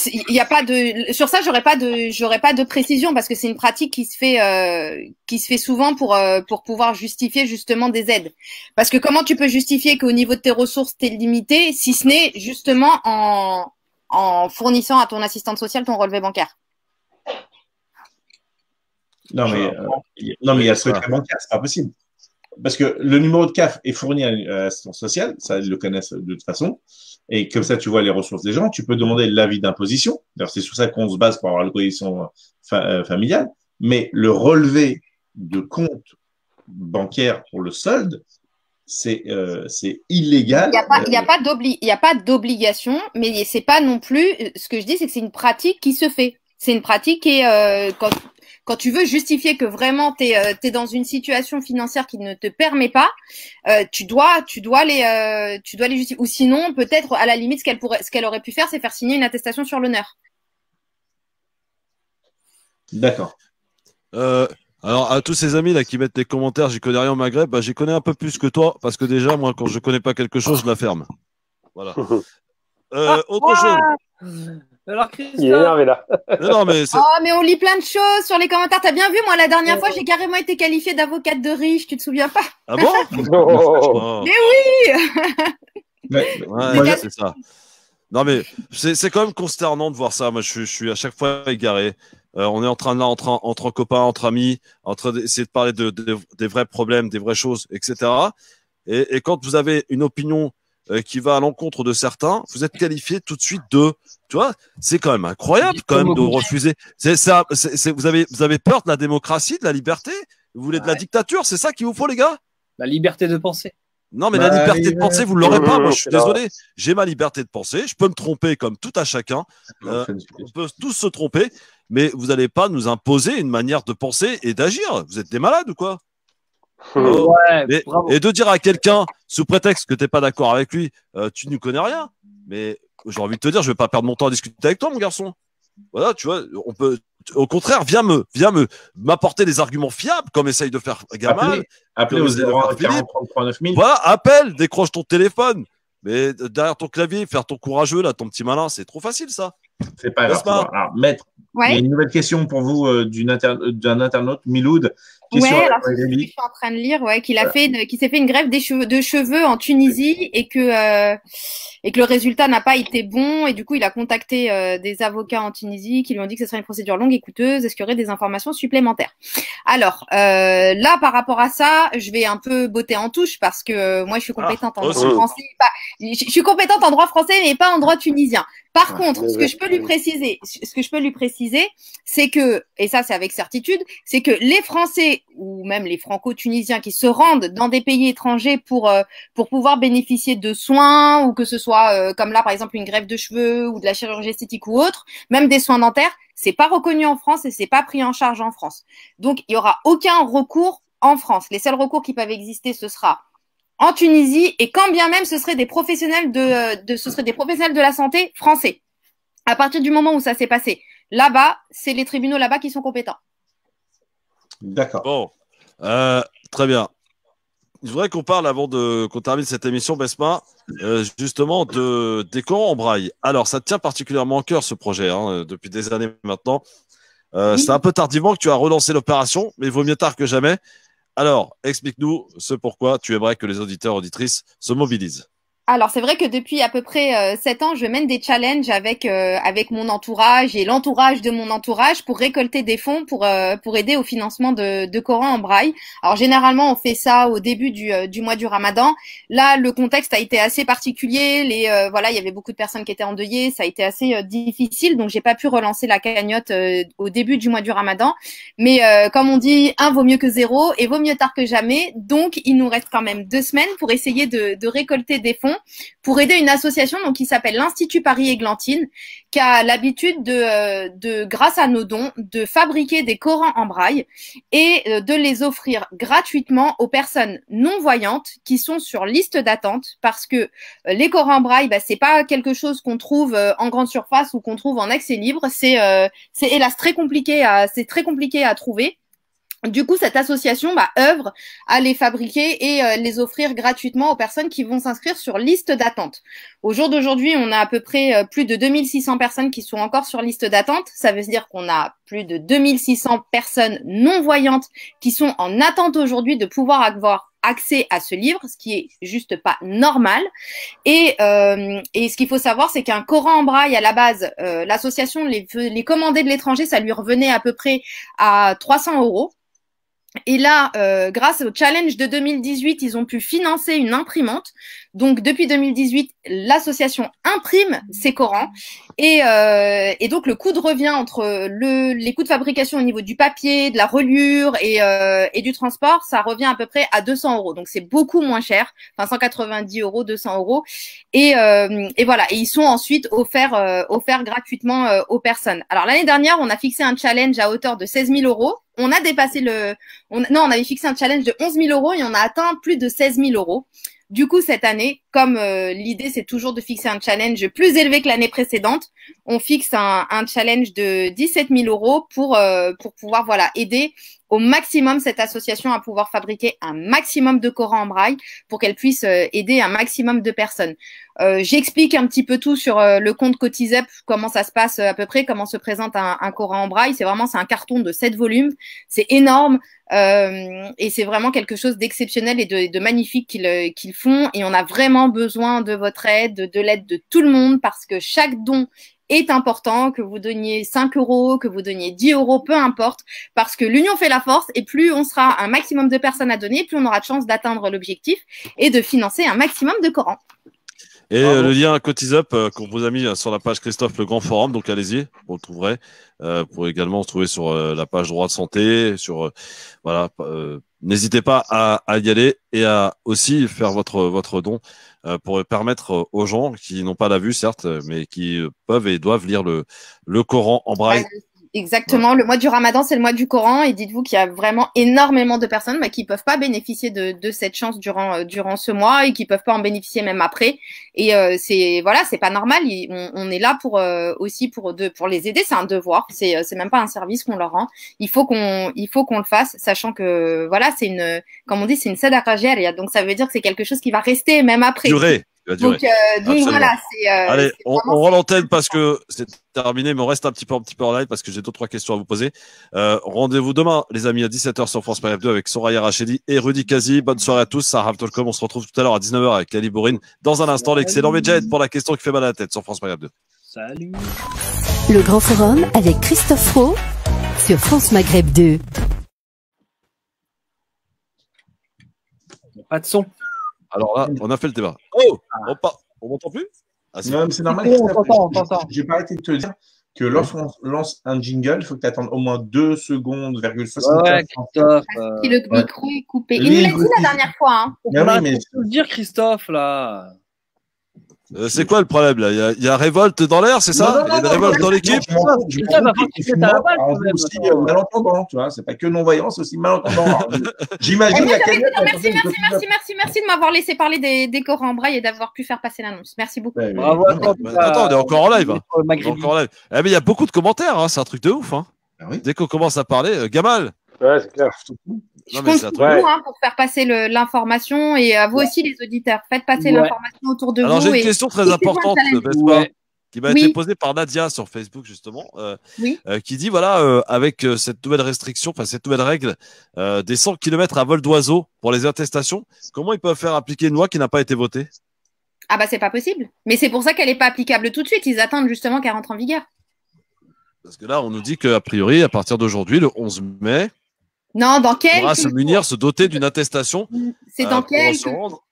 Speaker 13: il y a pas de sur ça, j'aurais pas de précision parce que c'est une pratique qui se fait souvent pour pouvoir justifier justement des aides. Parce que comment tu peux justifier qu'au niveau de tes ressources t'es limité, si ce n'est justement en fournissant à ton assistante sociale ton relevé bancaire.
Speaker 6: Non mais il y a ce secret bancaire, c'est pas possible. Parce que le numéro de CAF est fourni à l'assistance sociale, ça ils le connaissent de toute façon, et comme ça tu vois les ressources des gens, tu peux demander l'avis d'imposition. D'ailleurs c'est sur ça qu'on se base pour avoir l'autorisation familiale, mais le relevé de compte bancaire pour le solde, c'est illégal.
Speaker 13: Il y a pas d'obligation, mais c'est pas non plus. Ce que je dis, c'est que c'est une pratique qui se fait. C'est une pratique qui est quand tu veux justifier que vraiment t'es dans une situation financière qui ne te permet pas, tu dois les justifier. Ou sinon, peut-être à la limite, ce qu'elle aurait pu faire, c'est faire signer une attestation sur l'honneur.
Speaker 6: D'accord.
Speaker 3: Alors, à tous ces amis là qui mettent les commentaires, j'y connais rien au Maghreb, j'y connais un peu plus que toi, parce que déjà, moi, quand je connais pas quelque chose, je la ferme. Voilà. Autre chose.
Speaker 4: Alors, Christophe.
Speaker 5: Il est énervé là.
Speaker 3: Non, mais
Speaker 13: mais on lit plein de choses sur les commentaires. T'as bien vu, moi, la dernière fois, j'ai carrément été qualifiée d'avocate de riche. Tu te souviens pas?
Speaker 3: Ah bon?
Speaker 13: Oh. Mais oui.
Speaker 3: Ouais, c'est ça. Non, mais c'est quand même consternant de voir ça. Moi, je suis à chaque fois égaré. On est en train de là, entre copains, entre amis, en train d'essayer de parler des vrais problèmes, des vraies choses, etc. Et quand vous avez une opinion qui va à l'encontre de certains, vous êtes qualifié tout de suite de, tu vois, c'est quand même incroyable quand même de refuser. Vous avez peur de la démocratie, de la liberté? Vous voulez de la dictature? C'est ça qu'il vous faut, les gars?
Speaker 4: La liberté de penser.
Speaker 3: Non, mais la liberté de penser, vous ne l'aurez pas. Moi, je suis désolé. J'ai ma liberté de penser. Je peux me tromper comme tout à chacun. On peut tous se tromper, mais vous n'allez pas nous imposer une manière de penser et d'agir. Vous êtes des malades ou quoi? Et de dire à quelqu'un, sous prétexte que tu n'es pas d'accord avec lui, tu ne connais rien. Mais j'ai envie de te dire, je ne vais pas perdre mon temps à discuter avec toi, mon garçon. Voilà, tu vois, on peut. Au contraire, viens m'apporter des arguments fiables, comme essaye de faire Gamal.
Speaker 6: Appelez au 01 40 33 9000.
Speaker 3: Voilà, appelle, décroche ton téléphone. Mais derrière ton clavier, faire ton courageux, là, ton petit malin, c'est trop facile, ça.
Speaker 6: C'est pas grave. Alors, maître, il y a une nouvelle question pour vous d'un internaute, Miloud.
Speaker 13: Alors c'est ce que je suis en train de lire, qui s'est fait une greffe de cheveux en Tunisie et que le résultat n'a pas été bon et du coup il a contacté des avocats en Tunisie qui lui ont dit que ce serait une procédure longue et coûteuse. Est-ce qu'il y aurait des informations supplémentaires? Alors là par rapport à ça, je vais un peu botter en touche parce que moi je suis compétente en droit français, je suis compétente en droit français mais pas en droit tunisien. Par contre, ce que je peux lui préciser, c'est que, et ça c'est avec certitude, c'est que les Français ou même les Franco-Tunisiens qui se rendent dans des pays étrangers pour pouvoir bénéficier de soins ou que ce soit comme là par exemple une greffe de cheveux ou de la chirurgie esthétique ou autre, même des soins dentaires, c'est pas reconnu en France et c'est pas pris en charge en France. Donc il y aura aucun recours en France. Les seuls recours qui peuvent exister, ce sera en Tunisie, et quand bien même ce seraient des professionnels de la santé français. À partir du moment où ça s'est passé là-bas, c'est les tribunaux là-bas qui sont compétents.
Speaker 6: D'accord.
Speaker 3: Bon, très bien. Je voudrais qu'on parle avant qu'on termine cette émission, Besma, justement des Corans en braille. Alors, ça te tient particulièrement à cœur ce projet, depuis des années maintenant. C'est un peu tardivement que tu as relancé l'opération, mais il vaut mieux tard que jamais. Alors, explique-nous ce pourquoi tu aimerais que les auditeurs et auditrices se mobilisent.
Speaker 13: Alors, c'est vrai que depuis à peu près 7 ans, je mène des challenges avec mon entourage et l'entourage de mon entourage pour récolter des fonds pour aider au financement de Coran en braille. Alors, généralement, on fait ça au début du mois du Ramadan. Là, le contexte a été assez particulier. Il y avait beaucoup de personnes qui étaient endeuillées. Ça a été assez difficile, donc j'ai pas pu relancer la cagnotte au début du mois du Ramadan. Mais comme on dit, 1 vaut mieux que 0 et vaut mieux tard que jamais. Donc, il nous reste quand même 2 semaines pour essayer de récolter des fonds pour aider une association qui s'appelle l'Institut Paris-Églantine, qui a l'habitude grâce à nos dons, de fabriquer des Corans en braille et de les offrir gratuitement aux personnes non-voyantes qui sont sur liste d'attente, parce que les Corans en braille, c'est pas quelque chose qu'on trouve en grande surface ou qu'on trouve en accès libre, c'est hélas très compliqué à trouver. Du coup, cette association œuvre à les fabriquer et les offrir gratuitement aux personnes qui vont s'inscrire sur liste d'attente. Au jour d'aujourd'hui, on a à peu près plus de 2600 personnes qui sont encore sur liste d'attente. Ça veut dire qu'on a plus de 2600 personnes non-voyantes qui sont en attente aujourd'hui de pouvoir avoir accès à ce livre, ce qui est juste pas normal. Et ce qu'il faut savoir, c'est qu'un Coran en braille, à la base, l'association les commandait de l'étranger, ça lui revenait à peu près à 300 €. Et là, grâce au challenge de 2018, ils ont pu financer une imprimante. Donc, depuis 2018, l'association imprime ces Corans. Et donc, le coût de revient entre les coûts de fabrication au niveau du papier, de la reliure et du transport, ça revient à peu près à 200 €. Donc, c'est beaucoup moins cher. Enfin, 190 €, 200 €. Et voilà. Et ils sont ensuite offerts gratuitement aux personnes. Alors, l'année dernière, on a fixé un challenge à hauteur de 16 000 €. On a dépassé on avait fixé un challenge de 11 000 € et on a atteint plus de 16 000 €. Du coup, cette année, comme l'idée, c'est toujours de fixer un challenge plus élevé que l'année précédente, on fixe un challenge de 17 000 € pour pouvoir aider au maximum cette association à pouvoir fabriquer un maximum de Corans en braille pour qu'elle puisse aider un maximum de personnes. J'explique un petit peu tout sur le compte Cotizep, comment ça se passe à peu près, comment se présente un Coran en braille. C'est un carton de 7 volumes. C'est énorme. Et c'est vraiment quelque chose d'exceptionnel et de magnifique qu'ils font. Et on a vraiment besoin de votre aide, de l'aide de tout le monde parce que chaque don est important, que vous donniez 5 €, que vous donniez 10 €, peu importe, parce que l'union fait la force et plus on sera un maximum de personnes à donner, plus on aura de chances d'atteindre l'objectif et de financer un maximum de Corans.
Speaker 3: Et le lien à Cotizep qu'on vous a mis sur la page Christophe Le Grand Forum, donc allez-y, vous le trouverez. Vous pourrez également se trouver sur la page droit de santé, n'hésitez pas à y aller et à aussi faire votre don pour permettre aux gens qui n'ont pas la vue, certes, mais qui peuvent et doivent lire le Coran en braille.
Speaker 13: Exactement. Le mois du Ramadan, c'est le mois du Coran et dites-vous qu'il y a vraiment énormément de personnes qui peuvent pas bénéficier de cette chance durant ce mois et qui peuvent pas en bénéficier même après. Et c'est pas normal. On est là pour les aider. C'est un devoir. C'est même pas un service qu'on leur rend. Il faut qu'on le fasse, sachant que c'est comme on dit, c'est une sadaqa jariya. Donc ça veut dire que c'est quelque chose qui va rester même après. Donc voilà,
Speaker 3: allez, on rend l'antenne parce que c'est terminé, mais on reste un petit peu en live parce que j'ai 2-3 questions à vous poser. Rendez-vous demain, les amis, à 17h sur France Maghreb 2 avec Soraya Rachedi et Rudy Kazi. Bonne soirée à tous. Sarah Tolcom, on se retrouve tout à l'heure à 19h avec Ali Bourine. Dans un instant, l'excellent Medjed pour la question qui fait mal à la tête sur France Maghreb 2.
Speaker 2: Salut. Le Grand Forum avec Christophe Fro sur France Maghreb 2.
Speaker 4: Pas de son.
Speaker 3: Alors là, on a fait le débat. On m'entend plus?
Speaker 6: Non, mais c'est normal.
Speaker 4: On t'entend.
Speaker 6: J'ai pas arrêté de te dire que lorsqu'on lance un jingle, il faut que tu attendes au moins 2 secondes, 64.
Speaker 4: Ouais, Christophe.
Speaker 13: Si le micro est coupé. Il nous l'a dit la dernière fois.
Speaker 6: Mais
Speaker 4: faut le dire, Christophe, là.
Speaker 3: C'est quoi le problème là? Il y a révolte dans l'air, c'est ça? Il y a une révolte dans l'équipe?
Speaker 6: aussi malentendant, tu vois. C'est pas que non-voyant, c'est aussi malentendant. J'imagine la cagnotte.
Speaker 13: Merci de m'avoir laissé parler des Corans en braille et d'avoir pu faire passer l'annonce. Merci beaucoup.
Speaker 3: Bravo. Attends, on est encore en live. Mais il y a beaucoup de commentaires, hein. C'est un truc de ouf. Hein. Dès qu'on commence à parler, Gamal.
Speaker 5: Ouais, c'est clair.
Speaker 13: Je compte sur vous pour faire passer l'information et à vous aussi les auditeurs. Faites passer l'information autour de vous.
Speaker 3: Alors j'ai une question très importante, qui m'a été posée par Nadia sur Facebook justement, qui dit avec cette nouvelle restriction, cette nouvelle règle des 100 km à vol d'oiseau pour les attestations, comment ils peuvent faire appliquer une loi qui n'a pas été votée?
Speaker 13: Ah c'est pas possible. Mais c'est pour ça qu'elle n'est pas applicable tout de suite. Ils attendent justement qu'elle rentre en vigueur.
Speaker 3: Parce que là on nous dit qu'a priori à partir d'aujourd'hui, le 11 mai,
Speaker 13: non, dans quel
Speaker 3: on pourra se doter d'une attestation.
Speaker 13: C'est dans quelques jours.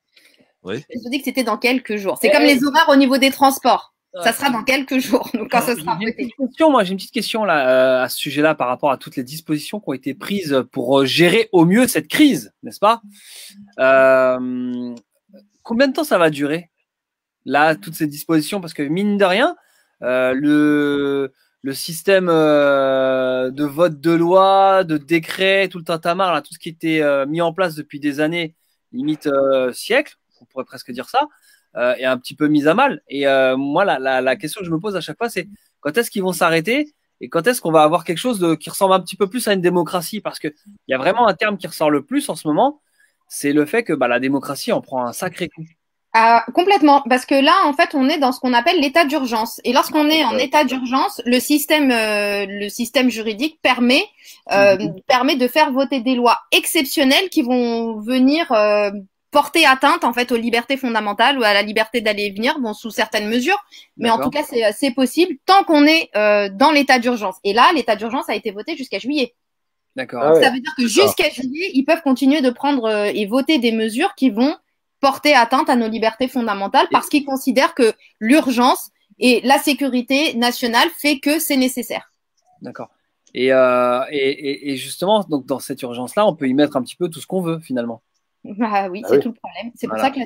Speaker 3: Oui.
Speaker 13: Je vous dis que c'était dans quelques jours. C'est comme les horaires au niveau des transports. Ça sera dans quelques jours. Donc quand ça sera voté.
Speaker 4: J'ai une petite question là à ce sujet-là par rapport à toutes les dispositions qui ont été prises pour gérer au mieux cette crise, n'est-ce pas? Combien de temps ça va durer là toutes ces dispositions? Parce que mine de rien, le système de vote de loi, de décret, tout le tintamarre, là, tout ce qui était mis en place depuis des années, limite siècles, on pourrait presque dire ça, est un petit peu mis à mal. Et moi, la question que je me pose à chaque fois, c'est quand est-ce qu'ils vont s'arrêter Et quand est-ce qu'on va avoir quelque chose qui ressemble un petit peu plus à une démocratie? Parce qu'il y a vraiment un terme qui ressort le plus en ce moment, c'est le fait que la démocratie en prend un sacré coup.
Speaker 13: Complètement, parce que là, en fait, on est dans ce qu'on appelle l'état d'urgence. Et lorsqu'on est en état d'urgence, le système juridique permet de faire voter des lois exceptionnelles qui vont venir porter atteinte en fait aux libertés fondamentales ou à la liberté d'aller et venir, bon, sous certaines mesures, mais en tout cas, c'est possible tant qu'on est dans l'état d'urgence. Et là, l'état d'urgence a été voté jusqu'à juillet.
Speaker 4: D'accord.
Speaker 13: Ça veut dire que jusqu'à juillet, ils peuvent continuer de prendre et voter des mesures qui vont porter atteinte à nos libertés fondamentales parce qu'ils considèrent que l'urgence et la sécurité nationale fait que c'est nécessaire.
Speaker 4: D'accord. Et justement, donc dans cette urgence-là, on peut y mettre un petit peu tout ce qu'on veut finalement.
Speaker 13: Oui, c'est tout le problème. C'est pour ça que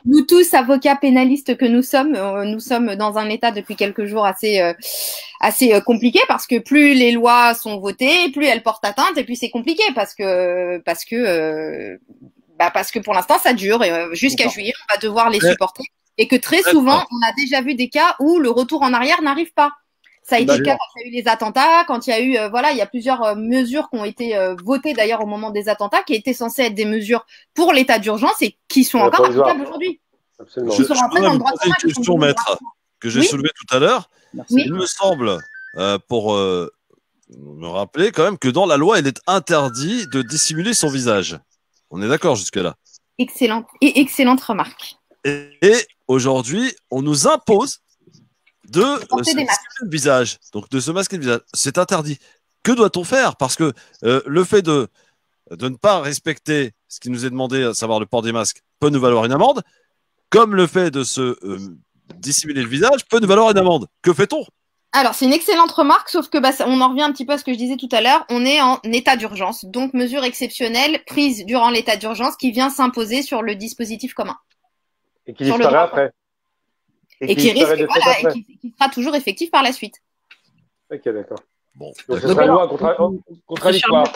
Speaker 13: nous tous, avocats pénalistes que nous sommes dans un état depuis quelques jours assez compliqué parce que plus les lois sont votées, plus elles portent atteinte et puis c'est compliqué parce que pour l'instant ça dure et jusqu'à juillet on va devoir les supporter et que très souvent on a déjà vu des cas où le retour en arrière n'arrive pas. Ça a été le cas quand il y a eu les attentats, quand il y a eu il y a plusieurs mesures qui ont été votées d'ailleurs au moment des attentats qui étaient censées être des mesures pour l'état d'urgence et qui sont encore applicables aujourd'hui.
Speaker 3: Absolument. Je une question, maître, que j'ai soulevée tout à l'heure. Il me semble, pour me rappeler quand même que dans la loi, il est interdit de dissimuler son visage. On est d'accord jusque-là?
Speaker 13: Excellente remarque.
Speaker 3: Et aujourd'hui, on nous impose de se masquer le visage, donc de se masquer le visage. C'est interdit. Que doit-on faire? Parce que le fait de ne pas respecter ce qui nous est demandé, à savoir le port des masques, peut nous valoir une amende, comme le fait de se dissimuler le visage peut nous valoir une amende. Que fait-on?
Speaker 13: Alors, c'est une excellente remarque, sauf que on en revient un petit peu à ce que je disais tout à l'heure. On est en état d'urgence, donc mesure exceptionnelle prise durant l'état d'urgence qui vient s'imposer sur le dispositif commun.
Speaker 5: Et qui disparaît après.
Speaker 13: Et qui sera toujours effectif par la suite.
Speaker 5: Ok, d'accord.
Speaker 3: Bon.
Speaker 5: Donc, ce sera une loi contradictoire.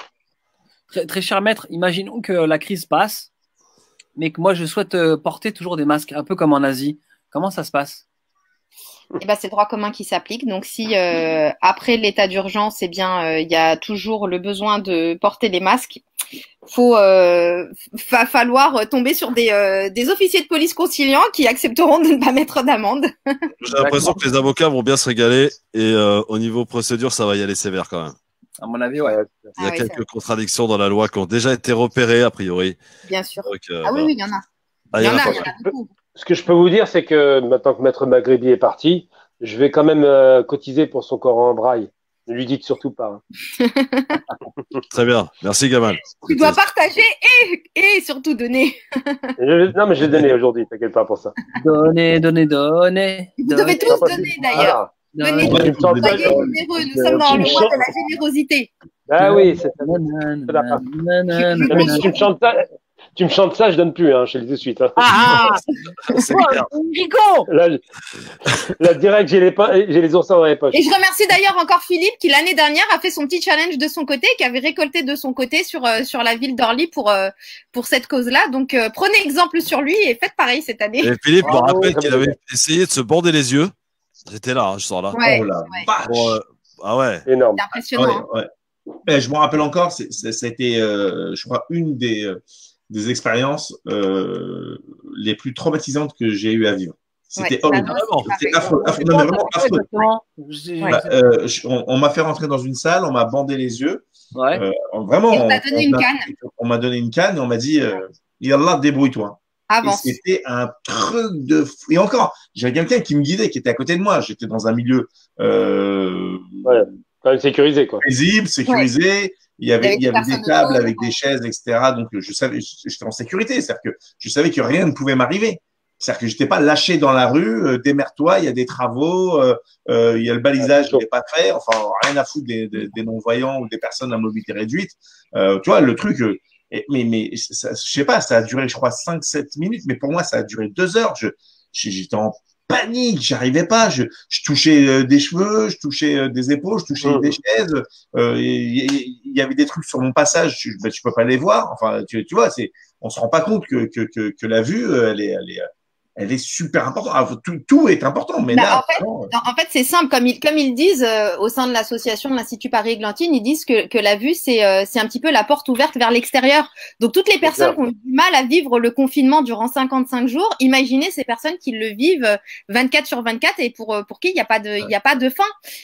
Speaker 4: Très cher maître, imaginons que la crise passe, mais que moi je souhaite porter toujours des masques, un peu comme en Asie. Comment ça se passe?
Speaker 13: C'est le droit commun qui s'applique. Donc, si après l'état d'urgence, il y a toujours le besoin de porter les masques, va falloir tomber sur des officiers de police conciliants qui accepteront de ne pas mettre d'amende.
Speaker 3: J'ai l'impression que les avocats vont bien se régaler et au niveau procédure, ça va y aller sévère quand même.
Speaker 4: À mon avis, ouais.
Speaker 3: Il y a quelques contradictions dans la loi qui ont déjà été repérées, a priori.
Speaker 13: Bien sûr.
Speaker 3: Donc,
Speaker 13: oui, il y en a.
Speaker 3: Il y en a
Speaker 13: beaucoup.
Speaker 5: Ce que je peux vous dire, c'est que maintenant que Maître Maghrébi est parti, je vais quand même cotiser pour son Coran en braille. Ne lui dites surtout pas.
Speaker 3: Très bien. Merci, Gamal.
Speaker 13: Tu dois partager et surtout donner.
Speaker 5: Non, mais je vais donner aujourd'hui, t'inquiète pas pour ça.
Speaker 4: Donner.
Speaker 13: Vous devez tous donner d'ailleurs. Donnez. Soyez généreux, nous sommes dans le mois de la générosité.
Speaker 5: Ah oui, c'est ça. Tu me chantes ça, je donne plus, je le dis de suite.
Speaker 3: C'est clair.
Speaker 13: Rico.
Speaker 5: Là, direct, j'ai les oursins dans les poches.
Speaker 13: Et je remercie d'ailleurs encore Philippe qui l'année dernière a fait son petit challenge de son côté, qui avait récolté de son côté sur la ville d'Orly pour cette cause-là. Donc prenez exemple sur lui et faites pareil cette année.
Speaker 3: Et Philippe me rappelle qu'il avait essayé de se bander les yeux. J'étais là, je sors là.
Speaker 13: Ouais,
Speaker 6: oh la vache.
Speaker 3: Ah ouais.
Speaker 5: Énorme.
Speaker 13: C'est impressionnant.
Speaker 6: Ouais. Mais je me rappelle encore, c'était, je crois, une des expériences les plus traumatisantes que j'ai eu à vivre. C'était horrible. C'était affreux. Non, mais vraiment affreux. On m'a fait rentrer dans une salle, on m'a bandé les yeux.
Speaker 4: Ouais.
Speaker 6: Vraiment.
Speaker 13: Et on m'a donné une canne.
Speaker 6: On m'a donné une canne et on m'a dit Yallah, débrouille-toi.
Speaker 13: Avance.
Speaker 6: Et c'était un truc de fou. Et encore, j'avais quelqu'un qui me guidait, qui était à côté de moi. J'étais dans un milieu
Speaker 5: quand même sécurisé, quoi.
Speaker 6: Paisible, sécurisé. Ouais. Il y avait des tables avec des chaises, etc. Donc, je savais, j'étais en sécurité. C'est-à-dire que je savais que rien ne pouvait m'arriver. C'est-à-dire que j'étais pas lâché dans la rue, démerde-toi, il y a des travaux, il y a le balisage qui n'est pas fait. Enfin, rien à foutre des non-voyants ou des personnes à mobilité réduite. Tu vois, le truc, mais ça, je sais pas, ça a duré, je crois, 5-7 minutes, mais pour moi, ça a duré 2 heures. J'étais en panique, j'arrivais pas, je touchais des cheveux, je touchais des épaules, je touchais des chaises, il y avait des trucs sur mon passage, tu peux pas les voir, enfin, tu vois, on se rend pas compte que la vue, elle est elle est super importante. Ah, tout est important, mais là,
Speaker 13: en fait, c'est simple. Comme ils disent au sein de l'association de l'Institut Paris-Églantine, ils disent que la vue, c'est un petit peu la porte ouverte vers l'extérieur. Donc, toutes les personnes qui ont eu du mal à vivre le confinement durant 55 jours, imaginez ces personnes qui le vivent 24/24 et pour qui il n'y a pas de fin.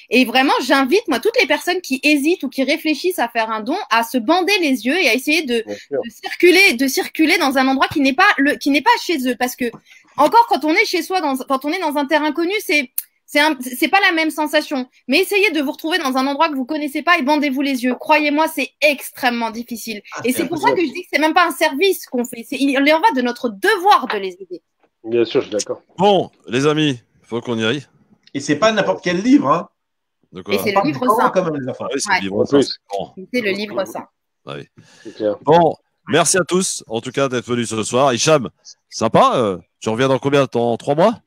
Speaker 13: Et vraiment, j'invite, moi, toutes les personnes qui hésitent ou qui réfléchissent à faire un don, à se bander les yeux et à essayer de circuler dans un endroit qui n'est pas chez eux. Parce que, encore, quand on est chez soi, quand on est dans un terrain connu, c'est pas la même sensation. Mais essayez de vous retrouver dans un endroit que vous connaissez pas et bandez-vous les yeux. Croyez-moi, c'est extrêmement difficile. Et c'est pour ça que je dis que c'est même pas un service qu'on fait. Il en va de notre devoir de les aider.
Speaker 5: Bien sûr, je suis d'accord.
Speaker 3: Bon, les amis, faut qu'on y aille.
Speaker 6: Et c'est pas n'importe quel livre, hein.
Speaker 13: Et c'est le livre saint.
Speaker 6: Quand même, les enfants.
Speaker 3: Oui, c'est le livre saint.
Speaker 13: C'est le livre saint.
Speaker 3: Oui. Bon, merci à tous, en tout cas, d'être venus ce soir. Hicham, sympa. Tu reviens dans combien? Dans 3 mois?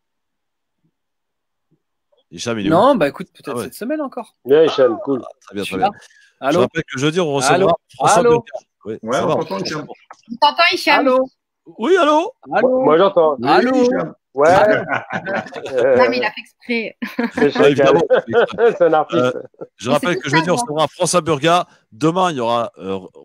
Speaker 3: Hicham, il est
Speaker 4: Non, bah écoute, peut-être cette semaine encore.
Speaker 5: Bien, Hicham, cool.
Speaker 3: Très bien, très bien.
Speaker 4: Allô.
Speaker 3: Je rappelle que jeudi, on recevra François Burga. Oui,
Speaker 6: ouais,
Speaker 3: ça
Speaker 6: on
Speaker 3: va.
Speaker 6: t'entend, Hicham.
Speaker 13: On t'entend, Hicham?
Speaker 4: Allô.
Speaker 3: Oui, allô.
Speaker 4: Allô.
Speaker 5: Moi, j'entends.
Speaker 4: Allô.
Speaker 5: Ouais.
Speaker 13: Non, mais il a fait exprès.
Speaker 5: C'est un artiste.
Speaker 3: Je rappelle que jeudi, on recevra François Burga. Demain, il y aura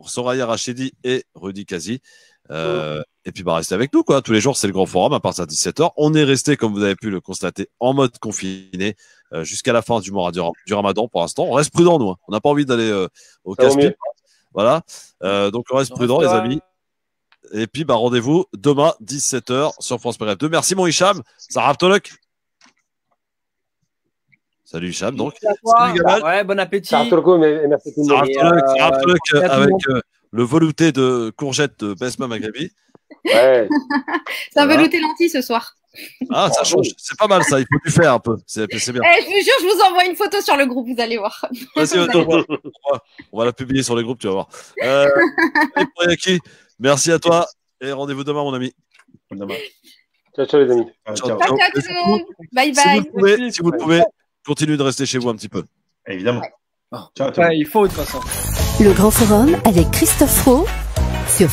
Speaker 3: Soraya Rachedi et Rudy Kazi. Et puis, restez avec nous, quoi. Tous les jours, c'est le grand forum à partir de 17h. On est resté, comme vous avez pu le constater, en mode confiné jusqu'à la fin du mois du Ramadan pour l'instant. On reste prudent, nous. On n'a pas envie d'aller au casse-pied. Voilà. Donc, on reste prudent, les amis. Et puis, rendez-vous demain, 17h sur France Paris 2. Merci, mon Hicham. Sarah Tolok. Salut, Hicham. Donc, salut, Gamal.
Speaker 4: Ouais, bon appétit.
Speaker 5: Sarah Tolok, merci tout le monde.
Speaker 3: Sarah Tolok avec le velouté de courgettes de Besma Maghabi.
Speaker 5: Ouais.
Speaker 13: C'est un velouté lentilles ce soir.
Speaker 3: Ah, ça change. C'est pas mal, ça. Il faut du faire un peu. C'est bien.
Speaker 13: Je vous jure, je vous envoie une photo sur le groupe, vous allez voir.
Speaker 3: On va la publier sur les groupes, tu vas voir. Merci à toi et rendez-vous demain, mon ami.
Speaker 5: Ciao, les amis.
Speaker 13: Ciao tout le monde. Bye bye.
Speaker 3: Si vous le pouvez, continuez de rester chez vous un petit peu.
Speaker 6: Évidemment.
Speaker 4: Il faut de toute façon.
Speaker 2: Le Grand Forum avec Christophe Roux sur